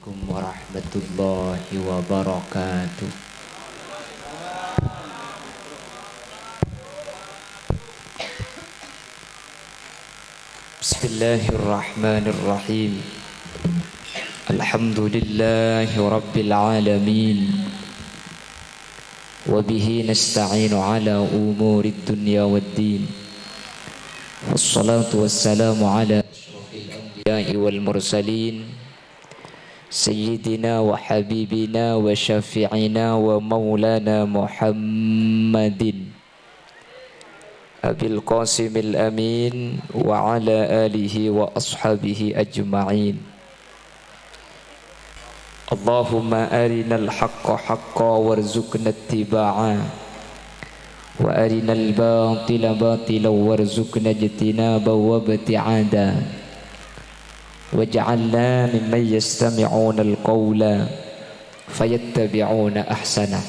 Assalamualaikum warahmatullahi wabarakatuh. Bismillahirrahmanirrahim. Alhamdulillahi rabbil alamin. Wa bihi nasta'inu ala umurid dunya waddin. Wassalatu wassalamu ala asyrafil anbiya'i wal mursalin. Sayyidina wa habibina wa syafi'ina wa maulana Muhammadin Abil Qasimil Amin wa ala alihi wa ashabihi ajma'in. Allahumma arinal haqqa haqqa warzuqna ittiba'a wa arinal batila batila warzuqna ijtinaba wa ibti'ada. Waj'alna mimman yastami'una al-qawla fayattabi'una ahsana.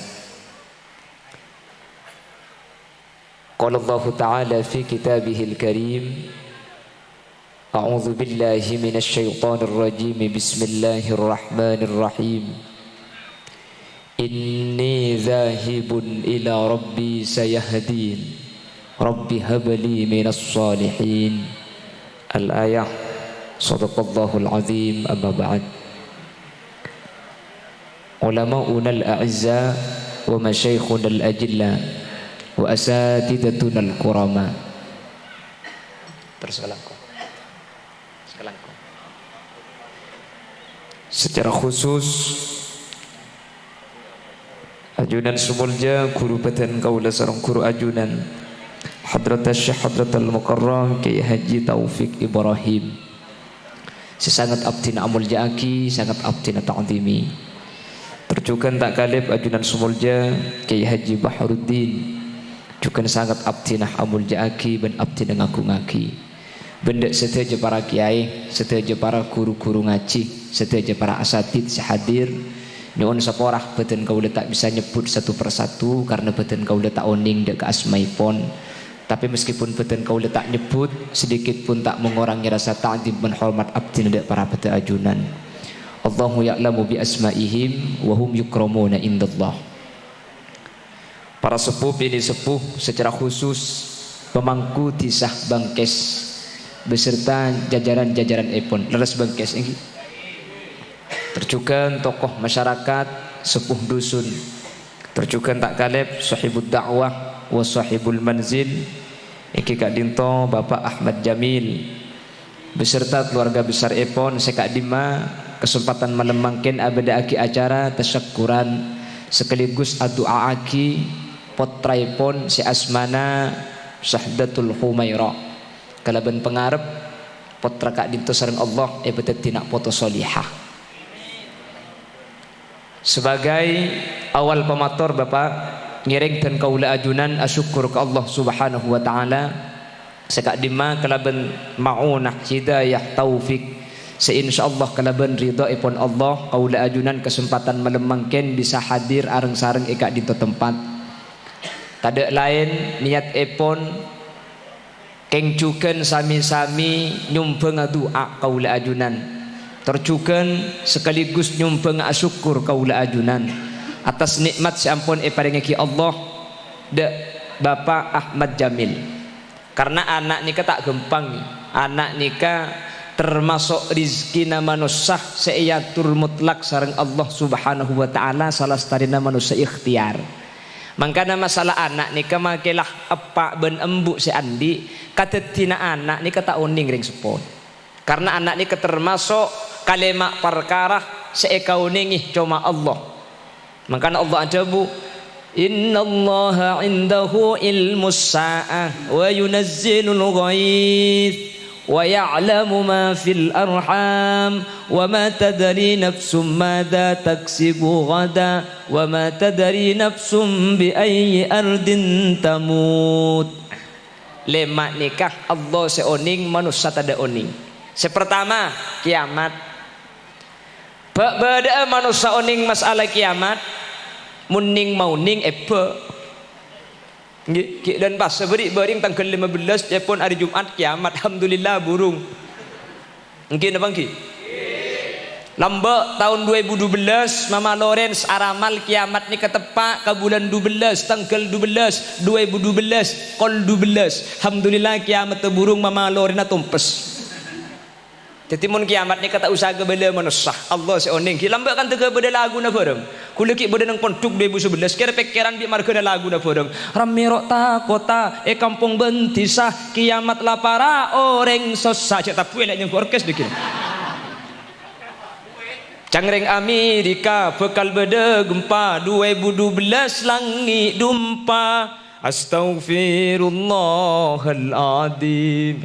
Qala Allah Ta'ala fi kitabihil karim, a'udzu billahi minasy syaithanir rajim. Bismillahirrahmanirrahim. Inni dzahibun ila rabbi sayahdin. Rabbi habli minas salihin. Al-ayah. Sadaqallahul azim. Amma ba'd. Ulama'una al-a'izza wa masyaikhuna al-ajilla wa asatidatuna al-kurama. Terus kalangku. Secara khusus ajunan Sumulja guru badan kaula sareng guru ajunan Hadratas Syekh Hadratul Mukarram Kiai Haji Taufik Ibrahim. Sesangat abdina amulja aki, sangat abdina ta'zimi. Terjukan tak kalib ajunan Sumulja Kiai Haji Baharuddin. Juga sangat abdina amulja aki ben abdina ngaku-ngaki. Benda seteja para kiai, seteja para guru-guru ngaji, seteja para asatid sehadir. Nyuwun saporah badan kaula tak bisa nyebut satu persatu karena badan kaula tak oning dek asmaipun. Tapi meskipun badan kaula tak nyebut, sedikit pun tak mengurangi rasa ta'zim dan hormat abdina dek para beta ajunan. Allahu ya'lamu bi asma'ihim wa hum yukramuna indallah. Para sepuh ini sepuh secara khusus pemangku tisah Bangkes beserta jajaran-jajaran epon leres Bangkes ini. Terjukan tokoh masyarakat, sepuh dusun. Terjukan tak kalib sahibud dakwah wa sahibul manzil iki Kak Dinto Bapak Ahmad Jamil beserta keluarga besar epon Sekak Dima kesempatan melemangkan abada aki acara tasyakuran sekaligus adu'a aki potraipon si Asmana Sahdatul Humaira kalaban pengarep potra Kak Dinto sareng Allah betet tina foto solihah. Sebagai awal pemator Bapak ngiring dan kaula ajunan asyukur ke Allah subhanahu wa ta'ala sekak dima kalaban ma'unah hidayah taufik seinsyaallah kalaban ridha ipun Allah kaula ajunan kesempatan melemangkan bisa hadir areng sareng ikak di tempat tada lain niat ipun kengcuken sami-sami nyumbeng doa kaula ajunan terjuken sekaligus nyumbeng asyukur kaula ajunan atas nikmat sampun paringake Allah de Bapak Ahmad Jamil. Karena anak nika tak gempang nih. Anak nika termasuk rizkina manusia seiyatur mutlak sareng Allah Subhanahu wa taala salah starina manusia ikhtiar. Mangkana masalah anak nika makelah apa ben embu si Andi katetina anak nika tak uning ring sepon. Karena anak nika termasuk kalimat perkara seekauningi cuma Allah. Makanya Allah ajabu innallaha indahu ilmus sa'ah wa yunazzilul ghaith wa ya'lamu ma fil arham wa ma tadri nafsum madza taksibu ghada wa ma tadri nafsum bi ayyi ardin tamut. Lema nikah Allah seoning manusia tada oning. Sepertama kiamat. Bada manusia oning masalah kiamat muning mauning epe dan pas seberi bering tanggal 15 Jepun hari Jumat kiamat alhamdulillah burung mungkin apa nggih Lambak tahun 2012 Mama Lawrence aramal kiamat ni ketepak ke bulan 12 tanggal 12 2012 kol 12. Alhamdulillah kiamat terburung Mama Lawrence tumpes. Jadi mun kiamat ni kata usaha bela manusia Allah seoning ki lambak kan tega beda lagu na forem. Kula ki beda nang ponduk 2011 kira pikiran bi marga lagu na forem. Ramirok ta kota kampung bentisah kiamat la para orang susah cak tapi lek nyang orkes dikit. Cangreng Amerika bekal beda gempa 2012 langit dumpa Astaghfirullahaladzim.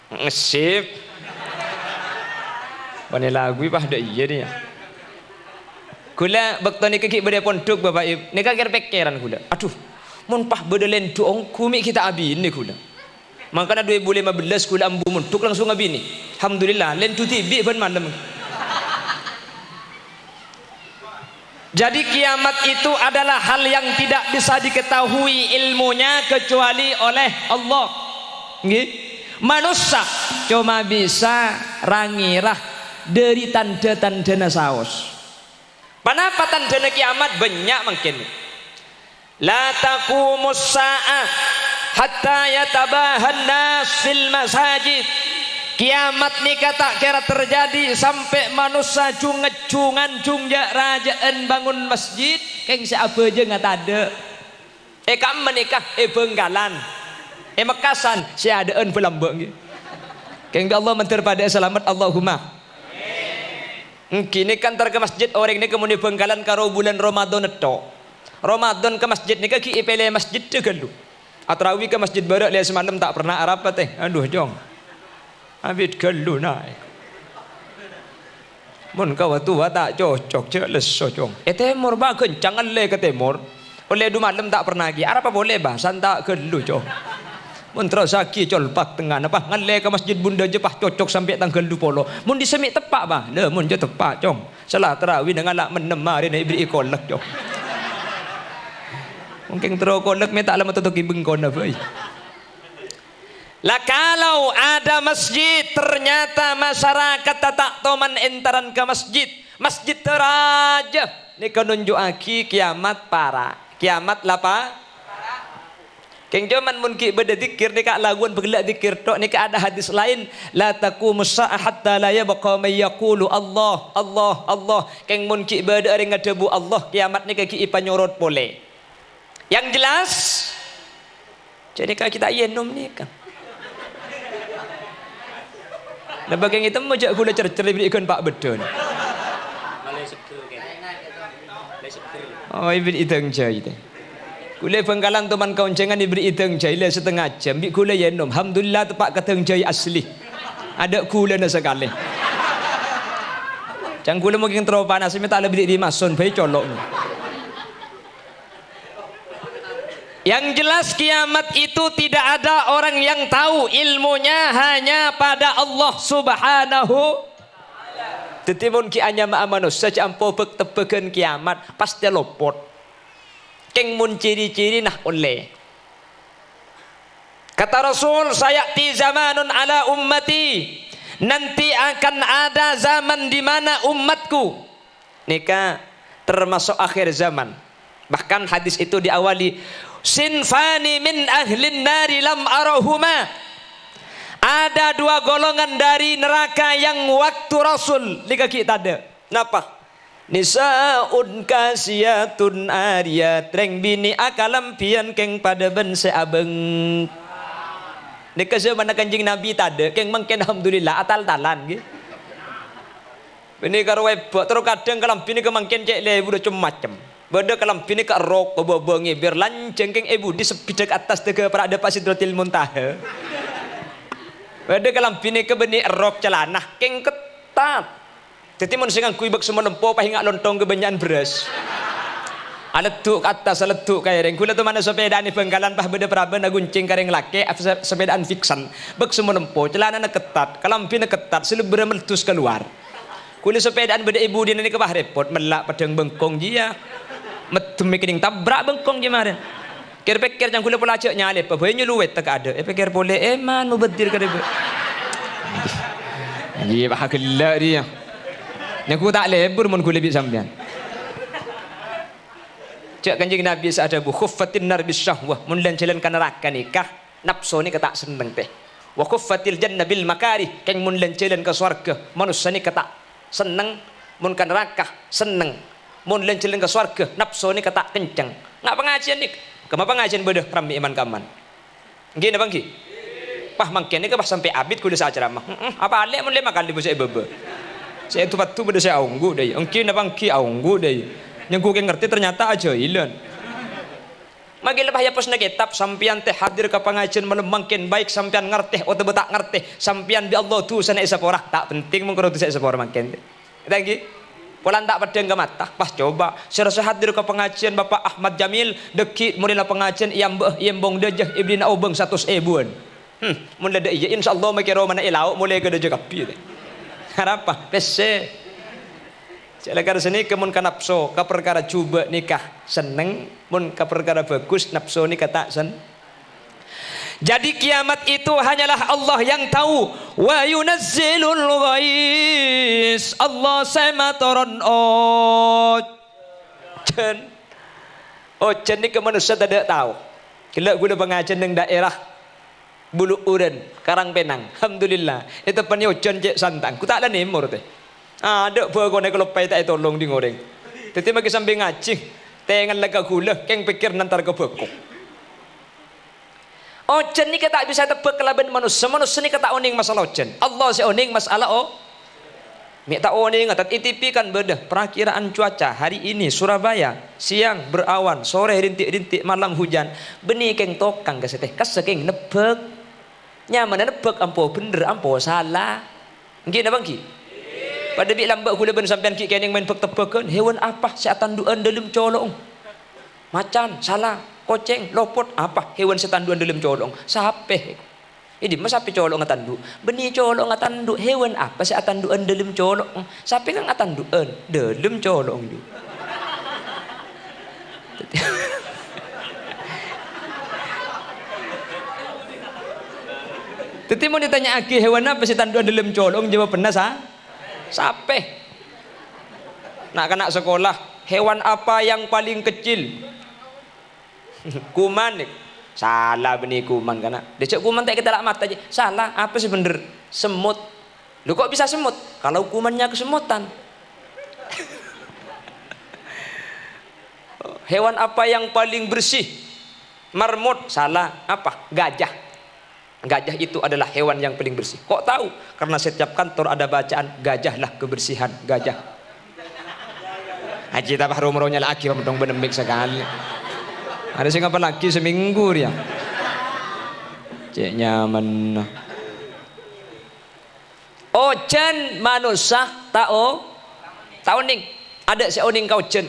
Ngesip Bani lagu pah dak iya dia. Kula bakto ni kaki beda pondok Bapak Ibu. Ni kan kira pikiran kula. Aduh, mun pah beda lendong kumi kita abi ni kula. Makanya 2015 kula ambu muntuk langsung abi ni. Alhamdulillah lentu tibi ban malam. Jadi kiamat itu adalah hal yang tidak bisa diketahui ilmunya kecuali oleh Allah. Nggih. Manusia cuma bisa rangirah dari tanda-tanda saos. Kenapa tanda kiamat banyak mungkin? La taqumus sa'ah hatta yatabahan nas fil masajid. Kiamat ni kata kira terjadi sampai manusia cungan cungjak rajaan bangun masjid keng siapa je ngat ada. Kam menikah benggalan mekasan si adaan pelambang gitu. Keng Allah mentir pada selamat Allahumma. Kini kan tar ke masjid orang ni kemudian benggalan karo bulan Ramadan itu. Ramadan ke masjid ni ki ipele masjid tegelu. Atrawi ke masjid barak lihat semalam tak pernah arab teh. Aduh jong. Abid gelu naik. Mun kau tua tak cocok je leso jong. Temur bah kencang le ke temur. Oleh du malam tak pernah lagi. Arab apa boleh bah santak gelu jong. Mun terus saki colpak tengah apa ngalle ke masjid bunda je pah cocok sampai tanggal 20. Mun disemik tepak bah. Le mun je tepak jong. Salah tarawih dengan lak menem hari ni beri kolak jong. Mungkin terus kolak me tak lama tu bengkon apa. Lah kalau ada masjid ternyata masyarakat tak toman entaran ke masjid teraja ni menunjukaki kiamat para kiamat lapa keng jaman mun ki beda zikir ni kak laguan bergelak zikir tok ni kak ada hadis lain la taqumus sa'ah hatta la yabqa may yaqulu Allah Allah Allah keng mun ki beda ring ngadebu Allah kiamat ni ki ipanyorot boleh yang jelas jadi kak kita yenum ni kan. Nah bagian itu mojak gula cercer berikan Pak Bedon. Oh ibu iteng jai itu. Gula Bengkalan teman kawan jangan diberi iteng jai le setengah jam. Bi gula yenom. Alhamdulillah tepak keteng jai asli. Ada gula na sekali. Jangan gula mungkin terlalu panas. Saya tak lebih di mason. Baik colok. Yang jelas kiamat itu tidak ada orang yang tahu ilmunya hanya pada Allah Subhanahu. Tetimun ki anya ma manusia campo bek tebegan kiamat pasti lopot. Keng mun ciri-ciri nah oleh. Kata Rasul sayati zamanun ala ummati. Nanti akan ada zaman di mana umatku nikah termasuk akhir zaman. Bahkan hadis itu diawali sinfani min ahlin nari lam arahuma. Ada dua golongan dari neraka yang waktu Rasul di kaki ada. Napa? Nisaun kasiyatun ariyat reng bini akalam pian keng pada ben seabeng. Nika zaman kanjing Nabi tade keng mangken alhamdulillah atal-talan gitu. Ini karo webok terus kadang kalam bini kemangken cek le udah macam. Bada kalam pini ke rok bobo-bongi biar lanceng keng ibu di sepidek atas tege para ada Pak Sidratil Muntaha. Bada kalam pini ke benih rok celana keng ketat. Jadi mun sing kui bak semua lempo pahinga lontong kebanyakan beras. Aletuk atas aletuk kaya reng kula tu mana sepeda ni Bengkalan pah beda praben guncing kareng laki sepedaan fiksan. Bak semua lempo celana na ketat kalam pini ketat selebra meletus keluar. Kuli sepedaan beda ibu dia ni ke bah repot melak padang bengkong dia. Metum mikiring tabrak bengkong gimana? Kira-kira jangan kula pula cek nyale, apa boleh nyuluwet tak ada. Pikir boleh eman mau bedir ke dia. Iya bah gelak dia. Aku tak lebur mun kula bi sampean. Cak Kanjeng Nabi sada bu khuffatin nar bis syahwah mun lan jalan ka neraka nikah nafsu ni ketak seneng teh. Wa khuffatil janna bil makarih keng mun lan jalan ka swarga manusia ni ketak seneng mun ka neraka seneng. Mun lan jalan ka swarga nafsu ni ketak kencang. Ngak pengajian nik. Kema pengajian beueuh rami iman kaman. Nggih napa nggih? Pah mangkene ke pas sampai abid kula saceramah. Apa alek mun 5 kali bu saya bebe. Saya tu patu beueuh saya aunggu deui. Engki napa engki aunggu deui. Yang gue ngerti ternyata aja ilan. Magi lebah ya posna kitab sampian teh hadir ke pengajian melemangkin baik sampian ngerti atau betak ngerti sampian bi Allah tu sana isapora tak penting mengkoro tu saya isapora makin. Lagi polan tak pedeng ke mata pas coba serasa hadir ke pengajian Bapak Ahmad Jamil deki mulai pengajian iambong dejah ibdina obeng 100 ribuan. Mulai dah iya insyaallah makiro mana ilau mulai ke dejah kapi. Harapa pese Celakar sini kemun ka nafsu ka perkara cuba nikah seneng mun ka perkara bagus nafsu nikah tak sen. Jadi kiamat itu hanyalah Allah yang tahu. Wa yunazzilul ghais. Allah sama turun ojen. Ojen ni ke manusia tidak tahu. Kila guna pengajian ng daerah Bulu Uren, Karangpenang. Alhamdulillah. Itu pani ojen cek santang. Ku tak ada nimur teh. Ada berguna kalau pay tak tolong di goreng. Tetapi bagi sambil ngaji, tengan lega gula, keng pikir nanti ke bekok. Ojen ni kata bisa tebak kelaban manusia, manusia ni kata oning masalah ojen. Allah si oning masalah Minta oning atat ITP kan beda. Perakiraan cuaca hari ini Surabaya siang berawan, sore rintik-rintik, malam hujan. Benih keng tokang keseteh, kasakeng nebak. Nyaman nebak ampo bener, ampo salah. Nggih napa nggih? Pada bi lambak kula ben sampean ki keneng main tebak-tebakan hewan apa setan duan dalam colong macan salah koceng lopot apa hewan setan duan dalam colong sape ini mas sapi colong ngatandu benih colong ngatandu hewan apa setan duan dalam colong sapi kan ngatanduan dalam colong ju Teti mau ditanya aki hewan apa setan duan dalam colong jawab benar Sape nak kena sekolah hewan apa yang paling kecil kuman salah benih kuman kana decek kuman tak kita lak mata aja salah apa sih bener semut lu kok bisa semut kalau kumannya kesemutan hewan apa yang paling bersih marmut salah apa gajah Gajah itu adalah hewan yang paling bersih. Kok tahu? Karena setiap kantor ada bacaan gajahlah kebersihan gajah. Haji tabah rumrohnya lagi pemotong benemik sekali. Ada sih apa lagi seminggu dia. Cek nyaman. Ojen manusia tahu ning. Ada si oning kau jen.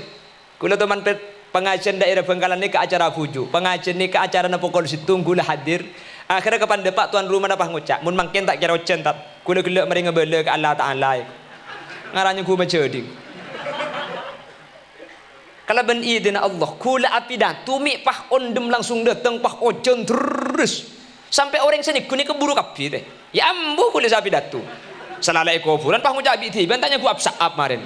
Kula teman pengajian daerah Bangkalan ini ke acara buju. Pengajian ini ke acara napokol situnggulah hadir. Akhirnya kapan depak tuan rumah apa ngucap mun mangken tak kira ojen tak kula gelak mari ngebela ke Allah Taala ngaranya ku majadi kalau ben idin Allah kula api datu mi pah ondem langsung datang pah ojen terus sampai orang sini kuni keburu kapi teh ya ambu kula sapi datu salalai kuburan pah ngucap bi tiban tanya ku apsaap marin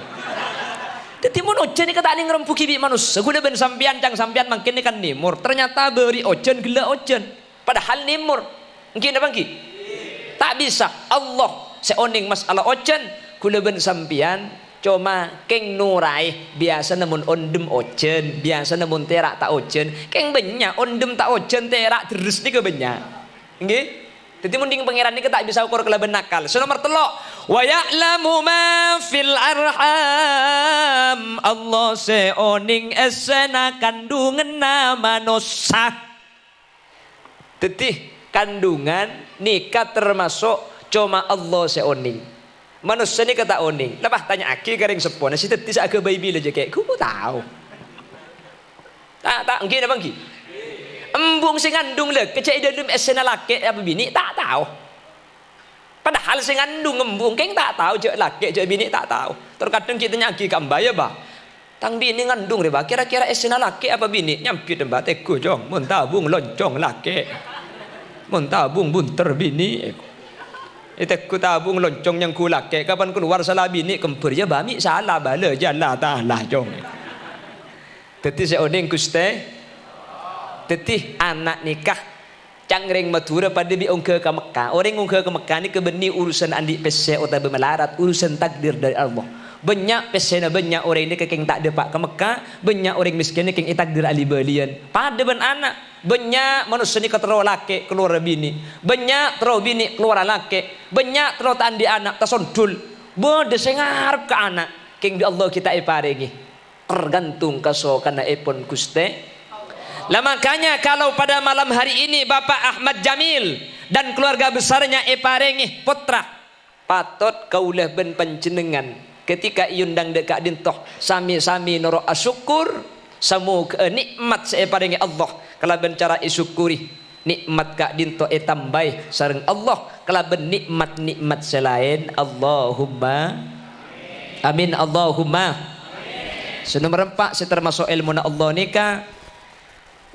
Teti mun ojen ni kata ni ngerempuki bi manusia kula ben sampian cang sampian mangken ni kan nimur ternyata beri ojen gelak ojen padahal nimur mungkin apa nggih tak bisa Allah seoning masalah ojen kula ben sampian cuma keng nurai biasa namun ondem ojen biasa namun terak tak ojen keng benya ondem tak ojen terak terus ni ke benya nggih dadi mending pangeran niki tak bisa ukur kelaben nakal nomor 3 wa ya'lamu ma fil arham Allah seoning esena kandungan manusia Tetih kandungan nikah termasuk cuma Allah seoning. Manusia ni kata oning. Lepas tanya aki garing sepona si tetih sak ke baby aja kayak ku tahu. Tak nggih apa nggih? Embung sing ngandung le kecek dalam esena laki apa bini tak tahu. Padahal sing ngandung embung keng tak tahu jek laki jek bini tak tahu. Terkadang kita nyaki ka mbaya bah. Tang bini ngandung reba kira-kira esena laki apa bini nyampit mbak teko jong mun tabung loncong laki mun tabung bunter bini Itu ku tabung loncong yang ku laki kapan keluar salah bini kempur ya bami salah bala jalla ta'ala jong. Teti seodeng kuste. Teti anak nikah cangring Madura pada bi ongke ke Mekah. Orang ongke ke Mekah ni kebeni urusan andi pese atau bermelarat urusan takdir dari Allah. Banyak pesena banyak orang ini kekeng tak dapat ke Mekah, banyak orang miskin ni keng takdir ali balian. Pada ben anak banyak manusia ni ketero laki keluar bini, banyak tero bini keluar laki, banyak tero tandi anak tasondul. Bode sengar ke anak keng di Allah kita iparingi. Tergantung kaso kana epon kuste. Lah makanya kalau pada malam hari ini Bapak Ahmad Jamil dan keluarga besarnya iparingi putra, patut kaulah ben panjenengan ketika iundang dekat dintoh sami-sami noro asyukur samu nikmat saya paringi Allah kalaban cara isyukuri nikmat kak dintoh tambai sareng Allah kalaban nikmat-nikmat selain Allahumma amin Allahumma senomor 4 saya termasuk ilmu na Allah nika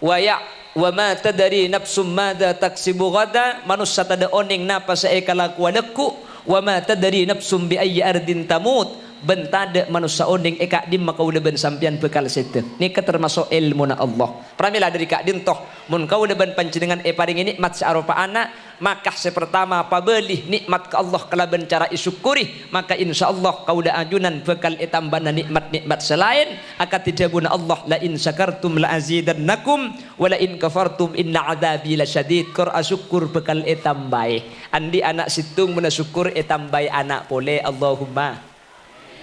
wa ma tadari nafsum madza taksibu gada manusia tada oning napa saya kalakuan aku wa ma tadri nafsum bi ayyi ardin tamut bentada manusia oning eka dim maka udah ben sampian bekal situ nika termasuk ilmu na Allah pramila dari kak dintoh mun kau udah ben panjenengan paring nikmat searupa anak maka sepertama pabeli nikmat ke Allah kalaban cara isyukuri maka insyaallah kau udah ajunan bekal tambana nikmat-nikmat selain akan tidabuna Allah la in syakartum la azidannakum wa la in kafartum inna adzabi lasyadid kur asyukur bekal tambai andi anak situng mun syukur tambai anak pole Allahumma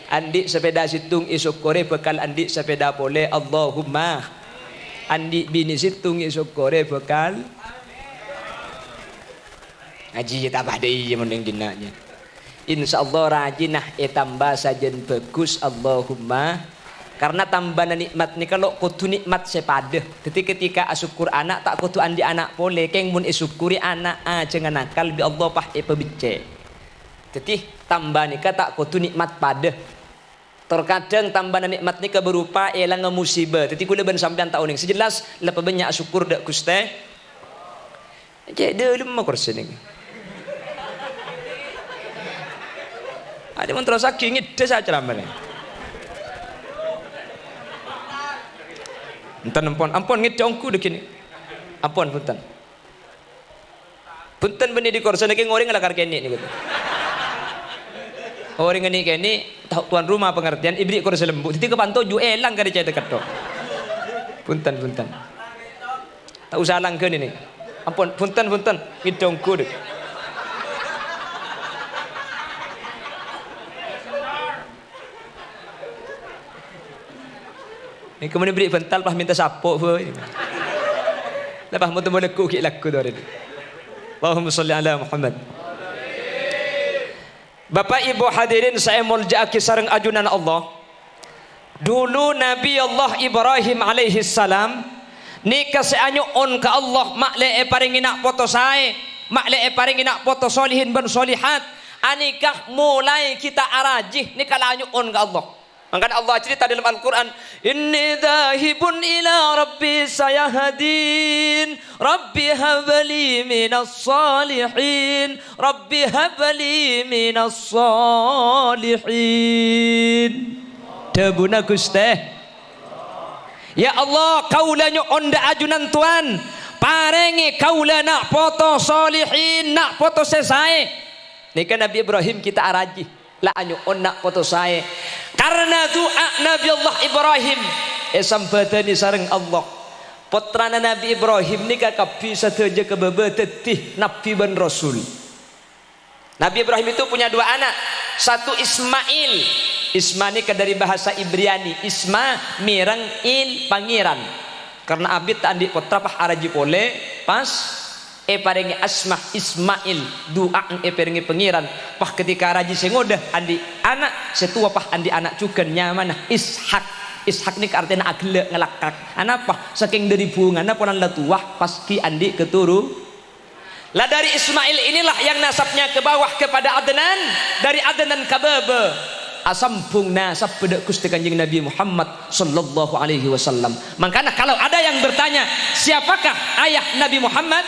andi sepeda situng isyukure bekal andi sepeda pole Allahumma andi bini situng isyukure bekal ngaji tambah deui mending dinanya insyaallah rajinah tambah sajen bagus Allahumma karena tambana nikmat ni kalau kudu nikmat sepadah jadi ketika asyukur anak tak kudu andi anak pole keng mun isyukuri anak jangan nakal bi Allah pah pebicce jadi tambah nikah tak kudu nikmat padah terkadang tambahan nikmat ni berupa elang musibah. Jadi kula ben sampean tak uning. Sejelas lepas banyak syukur dak Gusti. Jadi lemah kursi ni. Ada mun terus saking ngide saja ceramane. Enten ampun ngide ongku dekini. Ampun punten. Punten beni di kursi niki ngoreng lakar kene ni gitu. Orang ini kini tuan rumah pengertian ibrik kursi lembu. Jadi kepantau ju elang kali cai dekat tu. Punten. Tak usah langkeun ini. Ampun, punten. Ngidongku dek. Ini kemudian beri bental pas minta sapuk pun. Lepas mau temu leku ki laku tu ada. Allahumma sholli ala Muhammad. Bapak Ibu hadirin saya muljaaki sareng ajunan Allah. Dulu Nabi Allah Ibrahim alaihi salam nikah seanyu on ka Allah makle paringi nak foto sae, makle paringi nak foto solihin ban solihat. Anikah mulai kita arajih nikah lanyu on ka Allah. Makanya Allah cerita dalam Al-Quran, inni dhahibun ila rabbi sayahdin, rabbi habli minas salihin, rabbi habli minas salihin. Dabuna Gusti. Ya Allah, kaula onda ajunan Tuhan, parengi kaula nak foto salihin, nak foto sesae. Nika Nabi Ibrahim kita araji. La anyu onak foto saya karena doa Nabi Allah Ibrahim sambatani sareng Allah putrana Nabi Ibrahim ni kakak bisa saja kebebetetih Nabi dan Rasul. Nabi Ibrahim itu punya dua anak, satu Ismail. Isma ni dari bahasa Ibriani, Isma mirang il pangeran karena abid tak andi putra pah araji pole pas paringi asmah Ismail doa paringi pengiran pah ketika raji sengodah andi anak setua pah andi anak juga nyaman Ishak ni artinya agle ngelakak anak pah saking dari bunga anak ponan latuah paski andi keturu lah dari Ismail inilah yang nasabnya ke bawah kepada Adnan, dari Adnan ke Baba asambung nasab pada Gusti Kanjeng Nabi Muhammad sallallahu alaihi wasallam. Makanya kalau ada yang bertanya siapakah ayah Nabi Muhammad,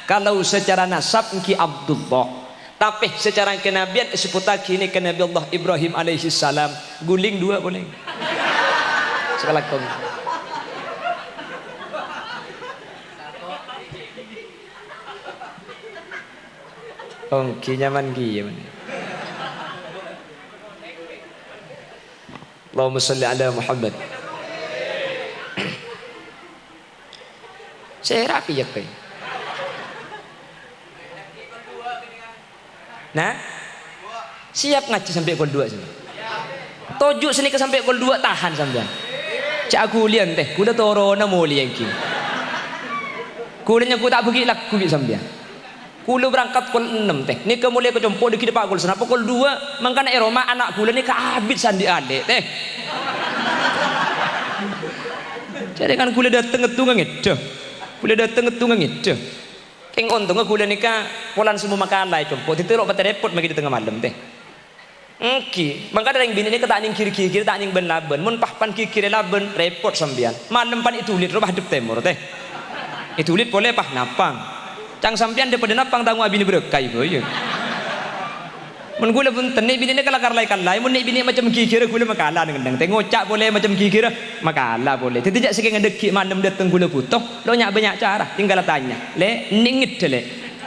kalau secara nasab engki Abdullah, Tapi secara kenabian seputar kini ke Nabi Allah Ibrahim alaihi salam guling dua boleh. Sekali kau. Ongki nyaman ki ya. Allahumma salli ala Muhammad. Saya rapi ya kai. Nah, siap ngaji sampai gol 2 sampai. Tojuk sini ke sampai gol 2 tahan sampean. Cak aku lian teh, kuda torona muli yang ki. Kulanya ku tak pergi lah ku sampean. Kula berangkat gol 6 teh. Ni ke mulai ke jompo di depan gol senapa gol 2 mangkana Roma anak kula ni ka abid sandi ade teh. Jadi kan kula dateng ngetungang itu. Kula dateng ngetungang itu. Keng ontong kula nika polan semua makan lah jompo diterok pate repot magi di tengah malam teh. Engki, mangkana ring bini ni ka tak ning kiri-kiri tak ning ben laben. Mun pahpan kiri laben repot sampean. Malam pan itu lit rumah dep temur teh. Itu lit boleh pah napang. Cang sampean daripada napang tangu abini berkai boy. Mun gula pun teni bini ni kalakar lai kalai mun ni bini macam kikira gula makala dengan teng ngocak boleh macam kikira makala boleh tidak saking ngedeki malam datang gula putoh lo nyak banyak cara tinggal tanya le ningit le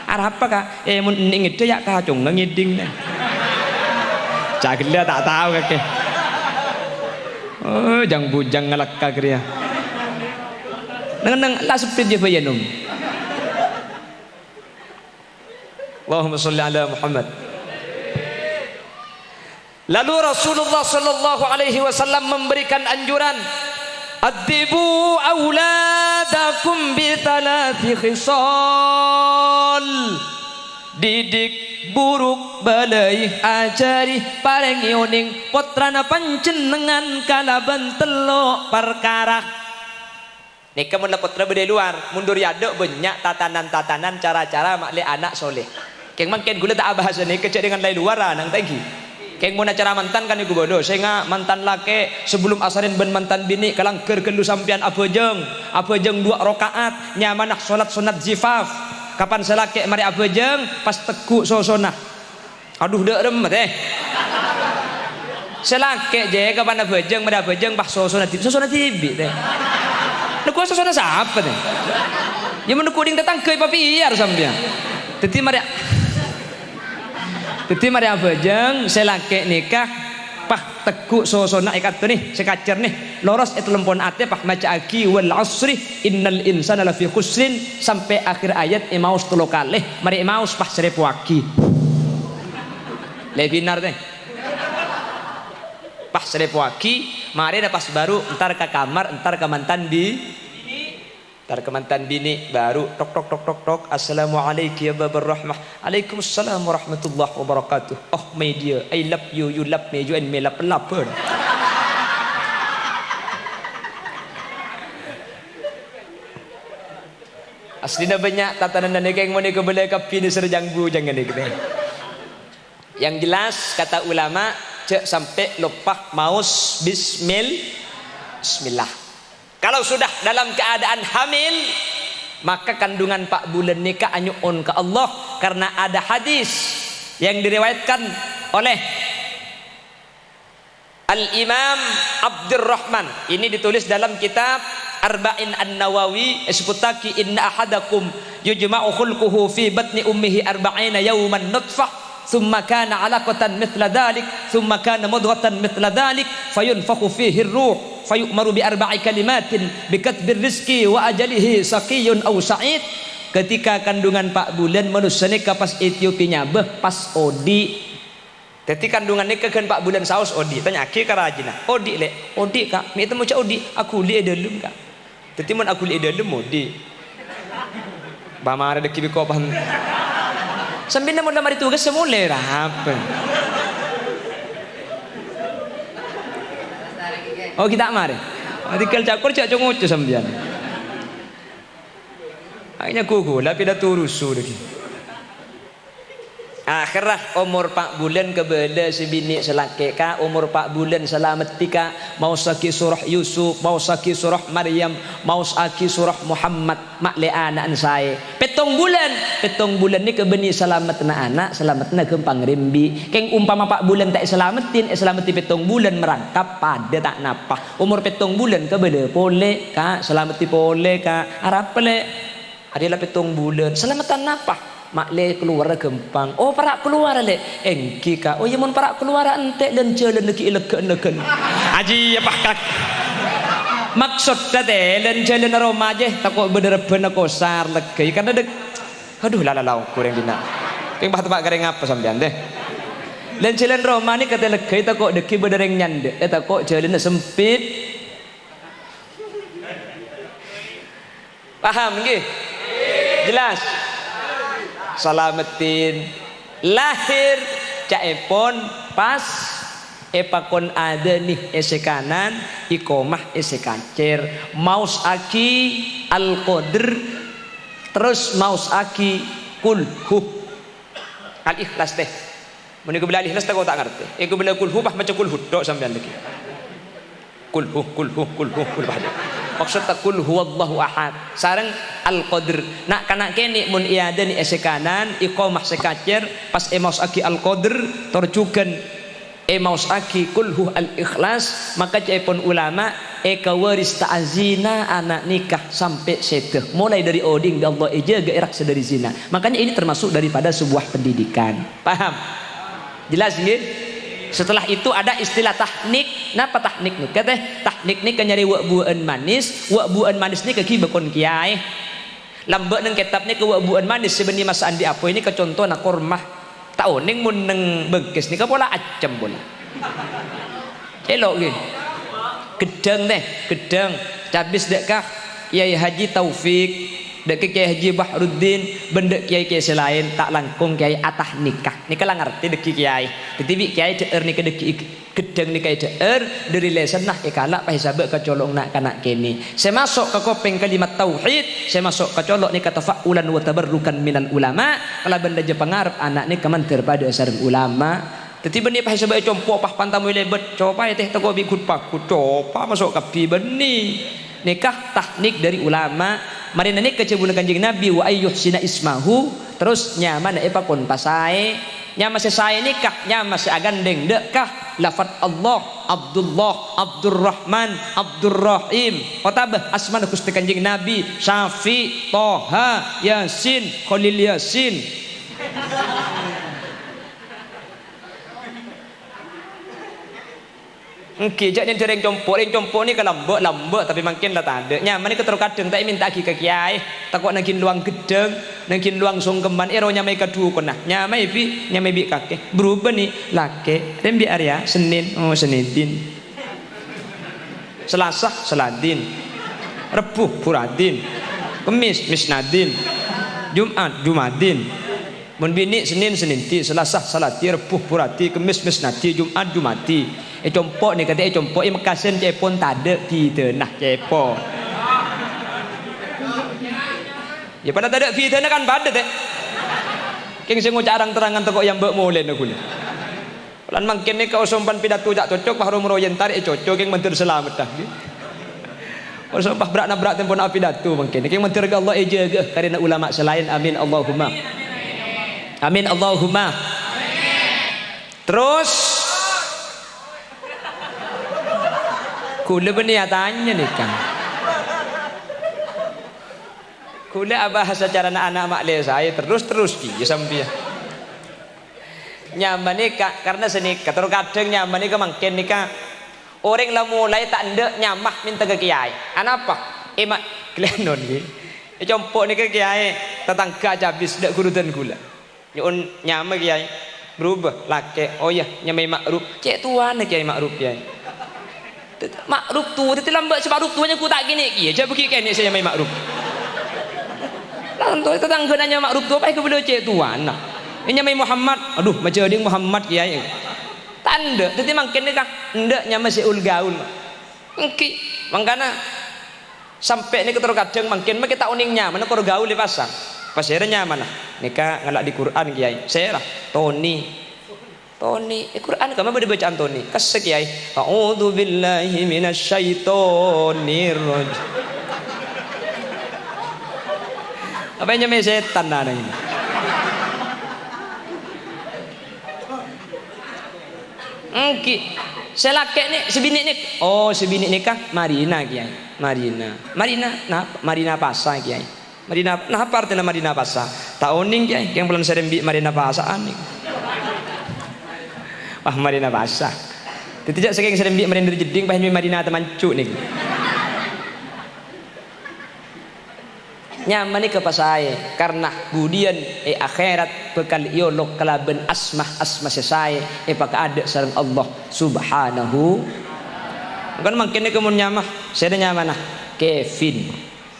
arah apa kak mun ningit ya kacung ngiding ne cagila tak tahu kakek oh jang bujang ngalak kagria nang la seperti dia bayanum Allahumma sholli ala Muhammad. Lalu Rasulullah sallallahu alaihi wasallam memberikan anjuran, "Adibu auladakum bi thalathi khisal." Didik buruk balai ajari parengi oning putrana panjenengan kalaban telo perkara. Nika mun putra bede luar mundur yaduk banyak tatanan-tatanan cara-cara makli anak soleh. Keng mangken gula tak bahasa nika cek dengan lai luar nang tegi. Keng mau cara mantan kan iku bodoh sehingga mantan laki sebelum asarin ben mantan bini kalang ker kelu sampian apa jeng 2 rakaat nyamanah salat sunat zifaf kapan selake mari apa jeng pas teku sosona aduh dek rem teh selake je kapan apa jeng mari apa jeng pas sosona tibi teh lu kuasa sosona siapa teh ya mun kuding datang ke papiar sampean teti mari apa jeng selake nikah pah teku sosona ikat nih sekacer nih loros itu lempon ate pah maca aki wal asri innal insana lafi khusrin sampai akhir ayat imaus telo kalih mari imaus pah seribu aki lebinar teh pah seribu aki mari ada pas baru entar ke kamar entar ke mantan Ntar ke mantan bini baru tok assalamualaikum ya babar rahmah Waalaikumsalam warahmatullahi wabarakatuh. Oh media I love you you love me you and me love aslinya banyak tatanan dan yang mau dikebeli kapi ni serjang bu jangan dikebeli. Yang jelas kata ulama cek sampai lupa maus bismillah. Kalau sudah dalam keadaan hamil maka kandungan 4 bulan nikah anyuun ke Allah karena ada hadis yang diriwayatkan oleh Al-Imam Abdurrahman ini ditulis dalam kitab Arba'in An-Nawawi isbutaki inna ahadakum yujma'u khulquhu fi batni ummihi arba'ina yawman nutfah thumma kana 'alaqatan mithla dhalik thumma kana mudghatan mithla dhalik fayunfakhu fihi ar-ruh fayu'maru bi 4 kalimatin bikatbir rizki wa ajalihi saqiyun aw sa'id. Ketika kandungan 4 bulan manusia nikah pas Ethiopia nyabeh pas odi. Jadi kandungan nikah kan 4 bulan saus odi. Tanya aki karajina. Odi le. Odi kak. Mi temu cak odi. Aku li dalam kak. Jadi mun aku li dalam odi. Bamare deki biko paham. Sambil namun lamar itu tugas semula apa? Oh kita mari. Artikel cakor cak congoco sambian. Akhirnya kuku lah pida turusu lagi. Akhirah umur 4 bulan kebeda si bini selaki ka, umur 4 bulan selamati ka, mau saki surah Yusuf, mau saki surah Maryam, mau saki surah Muhammad, mak le anak saya. Petong bulan ni kebeni selamat na anak, selamat na kempang rembi. Keng umpama 4 bulan tak selamatin, selamati petong bulan merangkap pada tak napa. Umur petong bulan kebeda pole ka, selamati pole ka, arap pole. Adalah petong bulan, selamatan napa? Mak le keluar gempang. Oh para keluar le. Engki ka. Oh yamun para keluar entek dan jalan lagi elegan. Aji apa kak? Maksud tadi dan jalan Roma aja takut bener-bener kosar lagi karena dek. Aduh lalau kurang dina. Keng bah tempat gareng apa sampean deh. Dan jalan Roma ni kata legi takut deki bedereng nyande. Takut jalan sempit. Paham nggih? Jelas? Salamatin lahir caepon pas epakon ada nih ese kanan ikomah ese kancer maus aki al qadr terus maus aki kulhu al ikhlas teh mun bila ikhlas tak kau tak ngerti iku bila kulhu bah macam kulhu tok sampean lagi kulhu maksud takul huwallahu ahad sareng al qadr nak kana kene mun iada ni esekanan iqamah sekacer pas emaus aki al qadr terjukan emaus aki kulhu al ikhlas maka cepon ulama kawaris ta'zina anak nikah sampai sedeh mulai dari oding Allah jaga erak sedari zina makanya ini termasuk daripada sebuah pendidikan paham jelas nggih. Setelah itu ada istilah tahnik. Napa tahnik ni? Kata tahnik ni kan nyari wak buan manis. Wak buan manis ni kaki bekon kiai. Lambak nang kitab ni ke wak buan manis sebenarnya masaan di apa ini ke contoh nak kormah. Tahu ning mun nang bengkes ni ke pola acem bola. Elok ke? Gedang deh, gedang. Habis dek kah? Kiai Haji Taufik dek Kiai Haji Bahruddin benda kiai-kiai selain tak langkung kiai atah nikah lah ngerti dek kiai tetapi kiai deer nikah dek gedeng nikah deer dari lesan nah ikala pa hisabak kecolok nak kanak kene saya masuk ke kopeng kalimat tauhid saya masuk ke colok ni kata fa'ulan wa tabarrukan minal ulama kalau benda je pangarep anak ni kemantir pada sareng ulama tetapi ni pa hisabak compok pah pantamu lebet coba ya teh teko bikut paku coba masuk kapi beni nikah tahnik dari ulama mari nani kecebuna kanjeng Nabi wa ayyuhsina ismahu terus nyaman epakon pasai nyama saya nikah nyama agandeng dekah lafat Allah Abdullah Abdurrahman Abdurrahim otabah asman Gusti kanjeng Nabi Syafi Toha Yasin Khalil Yasin Engki jak dereng compok ni ke lambek tapi makin lah tak ada. Nyaman ni keteruk kadang tak minta lagi ke kiai. Takut nangkin luang gedeng, nangkin luang sungkeman. Ero nyamai kedua kena. Nyamai bi kakek. Berubah ni laki. Rembi Arya Senin Senin. Selasa Seladin. Rebuh Furadin. Kemis Misnadin. Jumat Jumadin. Mun bini Senin Seninti, Selasa Salati, Rebuh Purati, Kemis Misnati, Jumat Jumati. Compok ni kata compok mekasen cepon tade kita nah cepo. Ya pada tade kita kan pada teh. Keng sing ngucak arang-terangan teko yang mbok molen aku ni. Lan mangkin ni kau sompan pidato jak cocok mahrum royen tarik cocok keng mentir selamat dah. Kalau sumpah berak nabrak tempo nak pidato mangkin keng mentir Allah jaga karena ulama selain amin Allahumma. Amin Allahumma. Terus kula berniatannya nih kan. Kula abah secara anak-anak makle saya terus dia sampai nyaman nih kak karena seni terus kadang nyaman nih kemangkin nih kak orang lah mulai tak ndek nyamah minta ke kiai. Anapa? Emak klenon nih. Compok nih ke kiai tetangga habis ndak kurutan kula. Nyun nyama kiai berubah laki oh ya nyamai makruf cek tuan kiai makruf kiai. Makruf tu tetapi lambat sebab makruf tuanya ku tak gini kiai aja pergi kan saya nyamai makruf. Lantu tetangga nanya makruf tu apa ke beliau cek tuan nah. Ini nyamai Muhammad aduh macam dia Muhammad kiai. Tanda tetapi mungkin nikah ndak nyamai seul gaul. Engki mangkana sampai ni keterus kadang mungkin kita uningnya mana kor gaul di pasar. pas serenya mana nikah ngalak di Quran kiai serah Tony Quran kamu boleh bacaan Tony kas kiai a'udzu billahi minasyaitonir rajim apa yang nyamai setan ada ini selake nih sebini nih oh sebini nikah Marina kiai Marina Pasa kiai Marina nah apa artinya Marina Pasa tahuning kiai yang belum serembi Marina Pasaan nih wah Marina Pasa tidak saking serembi Marina jeding pahami Marina temancu nih nyaman nih ke pasai karena budian akhirat bekal iolok kalaben asmah sesai pakai ada sareng Allah subhanahu kan makin kemun nyamah saya nyaman nah Kevin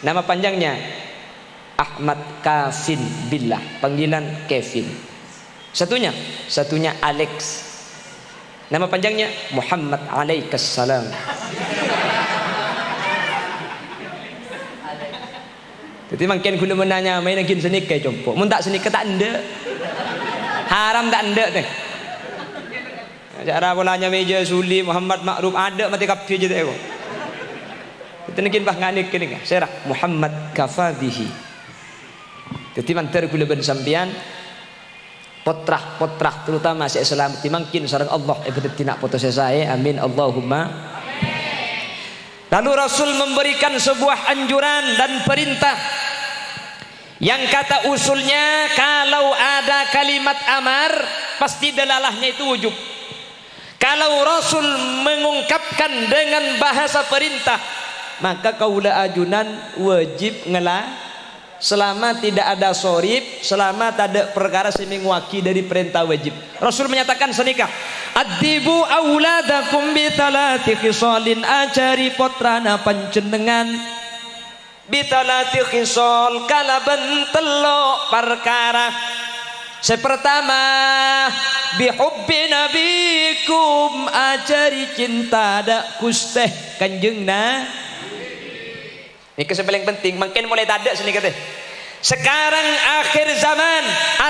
nama panjangnya Ahmad Kavin Billah panggilan Kevin satunya Alex nama panjangnya Muhammad alaikassalam jadi makin gula menanya main lagi senikah jompo mun tak senikah tak anda haram tak anda teh cara polanya meja Suli Muhammad Ma'ruf ada mati kapi je teh itu mungkin bah nganik kini kan serah Muhammad kafadihi jadi mantar gula ben sampian potrah terutama si Islam timangkin sareng Allah tidak putus saya amin Allahumma. Lalu Rasul memberikan sebuah anjuran dan perintah yang kata usulnya kalau ada kalimat amar pasti dalalahnya itu wujub. Kalau Rasul mengungkapkan dengan bahasa perintah maka kaula ajunan wajib ngela selama tidak ada sorib, selama tak ada perkara semingwaki dari perintah wajib. Rasul menyatakan senikah adibu auladakum bitalati khisalin ajari potrana panjenengan bitalati khisal kalaban telo perkara sepertama bihubbi nabikum ajari cinta dak kusteh kanjengna. Ini yang paling penting, mungkin mulai tak ada sini kata. Sekarang akhir zaman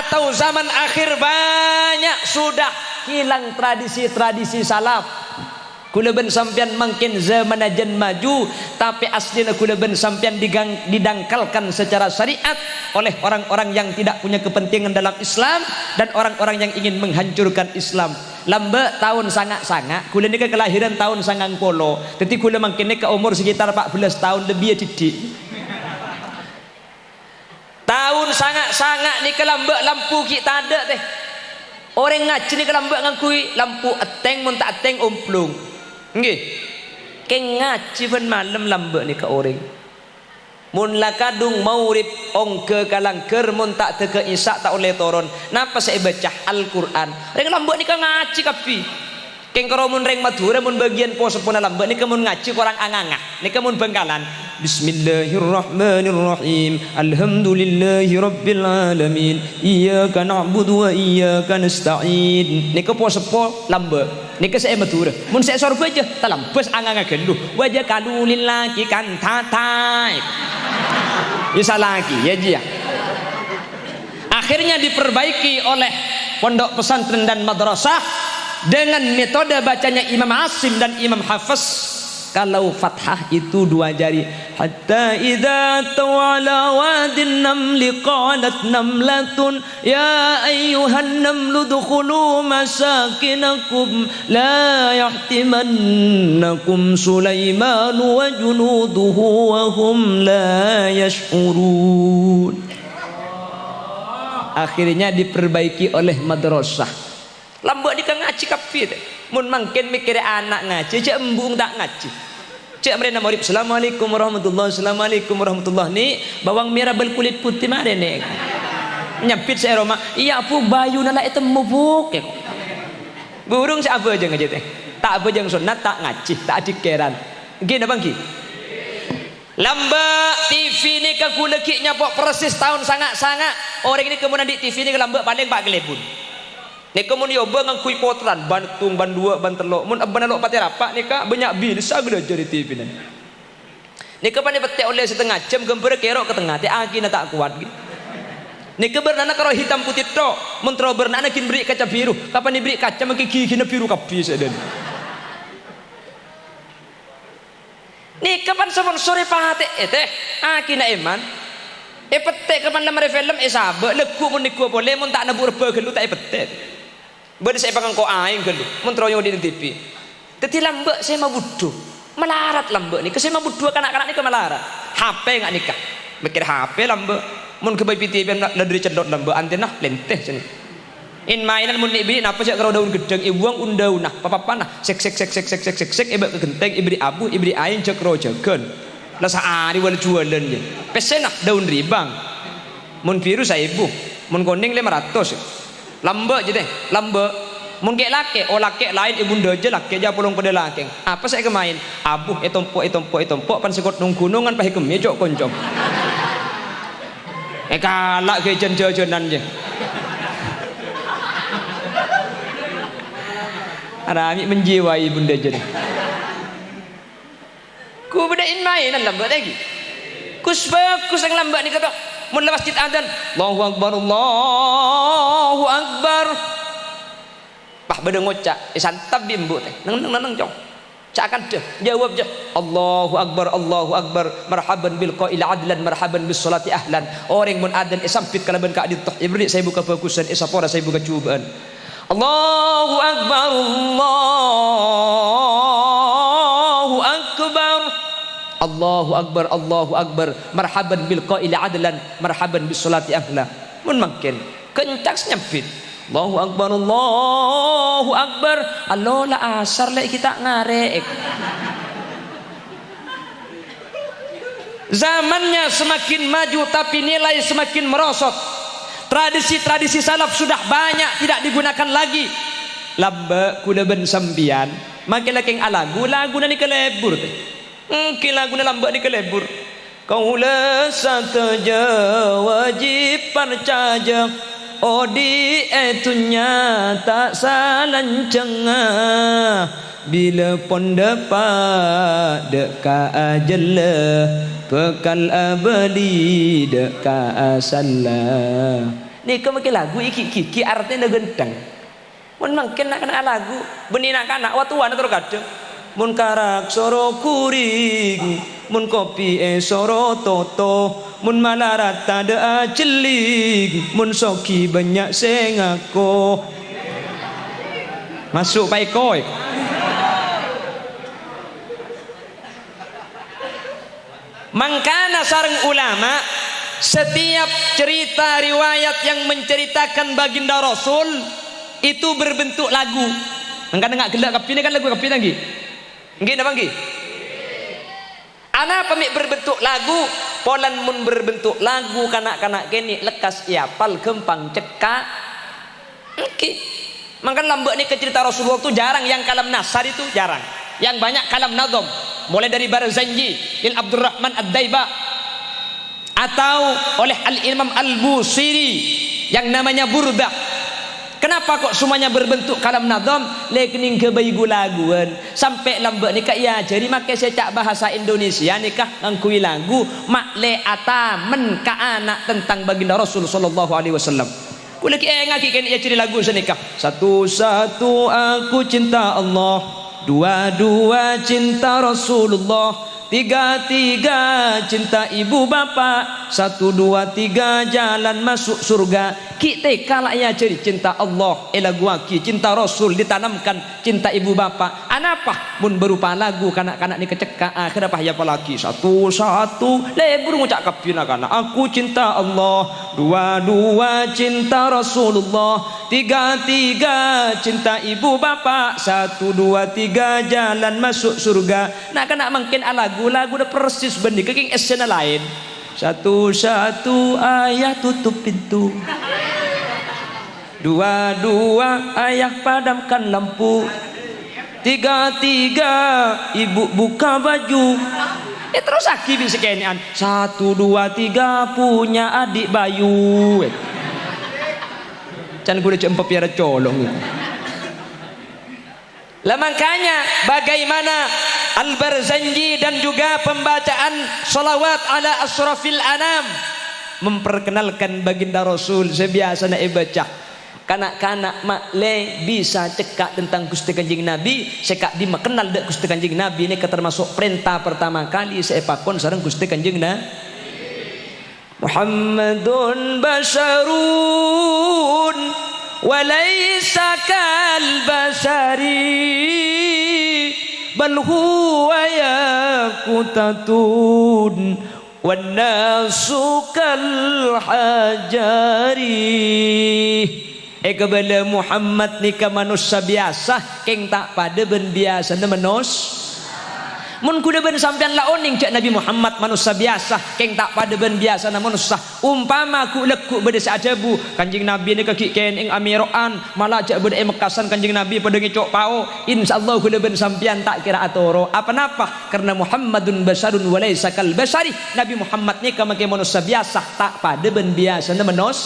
atau zaman akhir banyak sudah hilang tradisi-tradisi salaf. Kula ben sampean mungkin zaman ajan maju, tapi aslinya kula ben sampean didangkalkan secara syariat oleh orang-orang yang tidak punya kepentingan dalam Islam dan orang-orang yang ingin menghancurkan Islam. Lambe tahun sangat-sangat kula ini kelahiran tahun 90 jadi kula mungkin ke umur sekitar 14 tahun lebih ya didik tahun sangat-sangat ni ke lambe lampu kita ada teh orang ngaji ni ke lambe ngakui lampu eteng mun tak eteng umplung nggih ke ngaji ben malam lambe ni ke orang mun lakadung maurib ongke kalangker mun tak teke isak tak oleh toron napa saya baca Al-Quran reng lambek ni kan ngaji kapi keng karo mun reng Madura mun bagian pos pun lambek ni mun ngaji korang angangah ni mun Bengkalan Bismillahirrahmanirrahim Alhamdulillahi rabbil alamin iyyaka na'budu wa iyyaka nasta'in ni pos lambek ni saya Madura mun saya sorba aja tak lambes angangah geluh wajah kalulillaki kan tatai bisa lagi ya dia akhirnya diperbaiki oleh pondok pesantren dan madrasah dengan metode bacanya Imam Asim dan Imam Hafiz kalau fathah itu dua jari hatta idza tawala wadin namli qalat namlatun ya ayyuhan namlu dukhulu masakinakum la yahtimannakum Sulaiman wa junuduhu wa hum la yash'urun. Akhirnya diperbaiki oleh madrasah lambak di ngaji kapi mun mangkin mikir anak ngaji cek embung tak ngaji cek mereka murid assalamualaikum warahmatullahi assalamualaikum warahmatullahi ni bawang merah berkulit putih mare nek nyapit saya Roma iya pu bayu nala itu mubuk ya burung siapa aja ngaji teh tak apa jang sunat tak ngaji tak adikeran gini bang ki lambak TV ni ke kuleki nyapok persis tahun sangat-sangat orang ini kemudian di TV ni ke lambak paling pak gelebun ni kemun yoba ngangkui potran bantung ban dua ban telok mun abana lok pati rapak ni ka banyak bil sagede jadi TV ni kapan petek oleh setengah jam gembere kerok ke tengah ti aki tak kuat gitu Ni keberna karo hitam putih tok. Mun tro berna kin beri kaca biru. Kapan diberi kaca makin gigi biru kabeh seden. Ni kapan sponsore pahate teh akina iman petek kapan lemare film sabe leku mun niku boleh mun tak nabu rebe gelu tak petek bade saya pangang ko aing gelu mun troyo di TV teti lambe saya mabudu melarat lambe ni kesema budu kanak-kanak ni ke melarat HP enggak nikah mikir HP lambe mun ke bayi TV ladri cendot lambe antena lenteh sini in mainan mun ibri napa sih karo daun gedeng ibuang undaunah papa-panah sek ibe ke genteng ibri abu ibri aing cek ro jegen lah saari wal jualan je pesenah daun ribang mun biru 1000 mun kuning 500 lambe je deh lambe mun kek lake lake lain ibunda je lake ja pulung kode lake apa saya kemain abuh etompo pan sekot nung gunungan pahi kemejok koncong kalak ke jen-jenan je Arami menjiwai bunda jadi. Ku bedain mainan lambat lagi. Kus bagus yang lambat ni kata. Mun lepas masjid adzan, Allahu Akbar, Allahu Akbar. Pah beda ngocak, santab bimbu teh. Nang jong. Cak akan deh, jawab je. Allahu Akbar, marhaban bil qail adlan, marhaban bis salati ahlan. Orang mun adzan sampit kalaban ka adit ibri saya buka fokusan isapora saya buka cubaan. Allahu Akbar, Allahu Akbar, Allahu Akbar, Allahu Akbar, marhaban bil qail adlan, marhaban bis salati ahla. Mun makin kencang nyempit. Allahu Akbar, Allahu Akbar. Alola asar lek kita ngarek. Zamannya semakin maju tapi nilai semakin merosot. Tradisi-tradisi salaf sudah banyak tidak digunakan lagi. Lamba kulaban sambian makin laking alagu lagu nani kelebur teh. Lagu na lamba ni kelebur. Kaula sataja wajib percaya odi etunya tak salancengah bila pon dapat deka ajalla bekal abadi deka asalla. Ni ke makin lagu iki artinya genteng. Mun mangken nak kena lagu benih nak kanak watuan terus kadang. Mun karak soro kuring, mun kopi soro toto, mun malarat tada celing, mun soki banyak sengako. Masuk pai koi. Mangkana sareng ulama setiap cerita riwayat yang menceritakan baginda Rasul itu berbentuk lagu. Mangkana enggak gelak kapi ni kan lagu kapi lagi. Nggih napa nggih? Ana pamik berbentuk lagu, polan mun berbentuk lagu kanak-kanak kene lekas iapal gempang cekak. Nggih. Mangkan lambek ni ke cerita Rasulullah tu jarang yang kalam nasar itu jarang. Yang banyak kalam nazam. Mulai dari Barzanji, Lil Abdurrahman Ad-Daiba atau oleh Al-Imam Al-Busiri yang namanya Burdah. Kenapa kok semuanya berbentuk kalam nazam? Lekening ke bayi gulaguan sampai lambek nikah ya. Jadi makai saya cak bahasa Indonesia nikah ngangkui lagu makle atamen ka anak tentang baginda Rasul sallallahu alaihi wasallam. Kula ki ngaki kan ia ciri lagu senikah. Satu-satu aku cinta Allah, dua-dua cinta Rasulullah, tiga-tiga cinta ibu bapa, satu dua tiga jalan masuk surga. Kita kalau ya ciri cinta Allah, lagu aki cinta Rasul ditanamkan cinta ibu bapa. Anapa? Mun berupa lagu kanak-kanak ni keceka akhir apa ya lagi satu-satu lebur ngucap kapina kana aku cinta Allah, dua-dua cinta Rasulullah, tiga-tiga cinta ibu bapa, satu dua tiga jalan masuk surga. Nak kena mungkin lagu udah persis benih keking esena lain. Satu-satu ayah tutup pintu, dua-dua ayah padamkan lampu, tiga-tiga ibu buka baju. Terus aki bisa kenean. Satu dua tiga punya adik Bayu. Can gue cempe piara colong. Lah makanya bagaimana Al-Barzanji dan juga pembacaan salawat ala asrafil anam memperkenalkan baginda Rasul sebiasa nak baca. Kanak-kanak makle bisa cekak tentang Gusti Kanjeng Nabi, sekak di kenal dak Gusti Kanjeng Nabi ini termasuk perintah pertama kali saya pakon sareng Gusti Kanjeng Nabi. Muhammadun basharun wa laysa kal basari bal huwa yaqutatun wan nasu kal hajari. Kebala Muhammad ni ke manusia biasa keng tak pada ben biasa na manus. Mun kuda ben sampean laoning cak Nabi Muhammad manusia biasa keng tak pada ben biasa na manusia. Umpama ku lekuk beda sajabu Kanjeng Nabi ni kaki ken ing amiroan malah cak beda mekasan Kanjeng Nabi pada ngicok pao. Insyaallah kuda ben sampean tak kira atoro. Apa napa? Karena Muhammadun basarun wa laysa kal basari. Nabi Muhammad ni ke manusia biasa tak pada ben biasa na manus.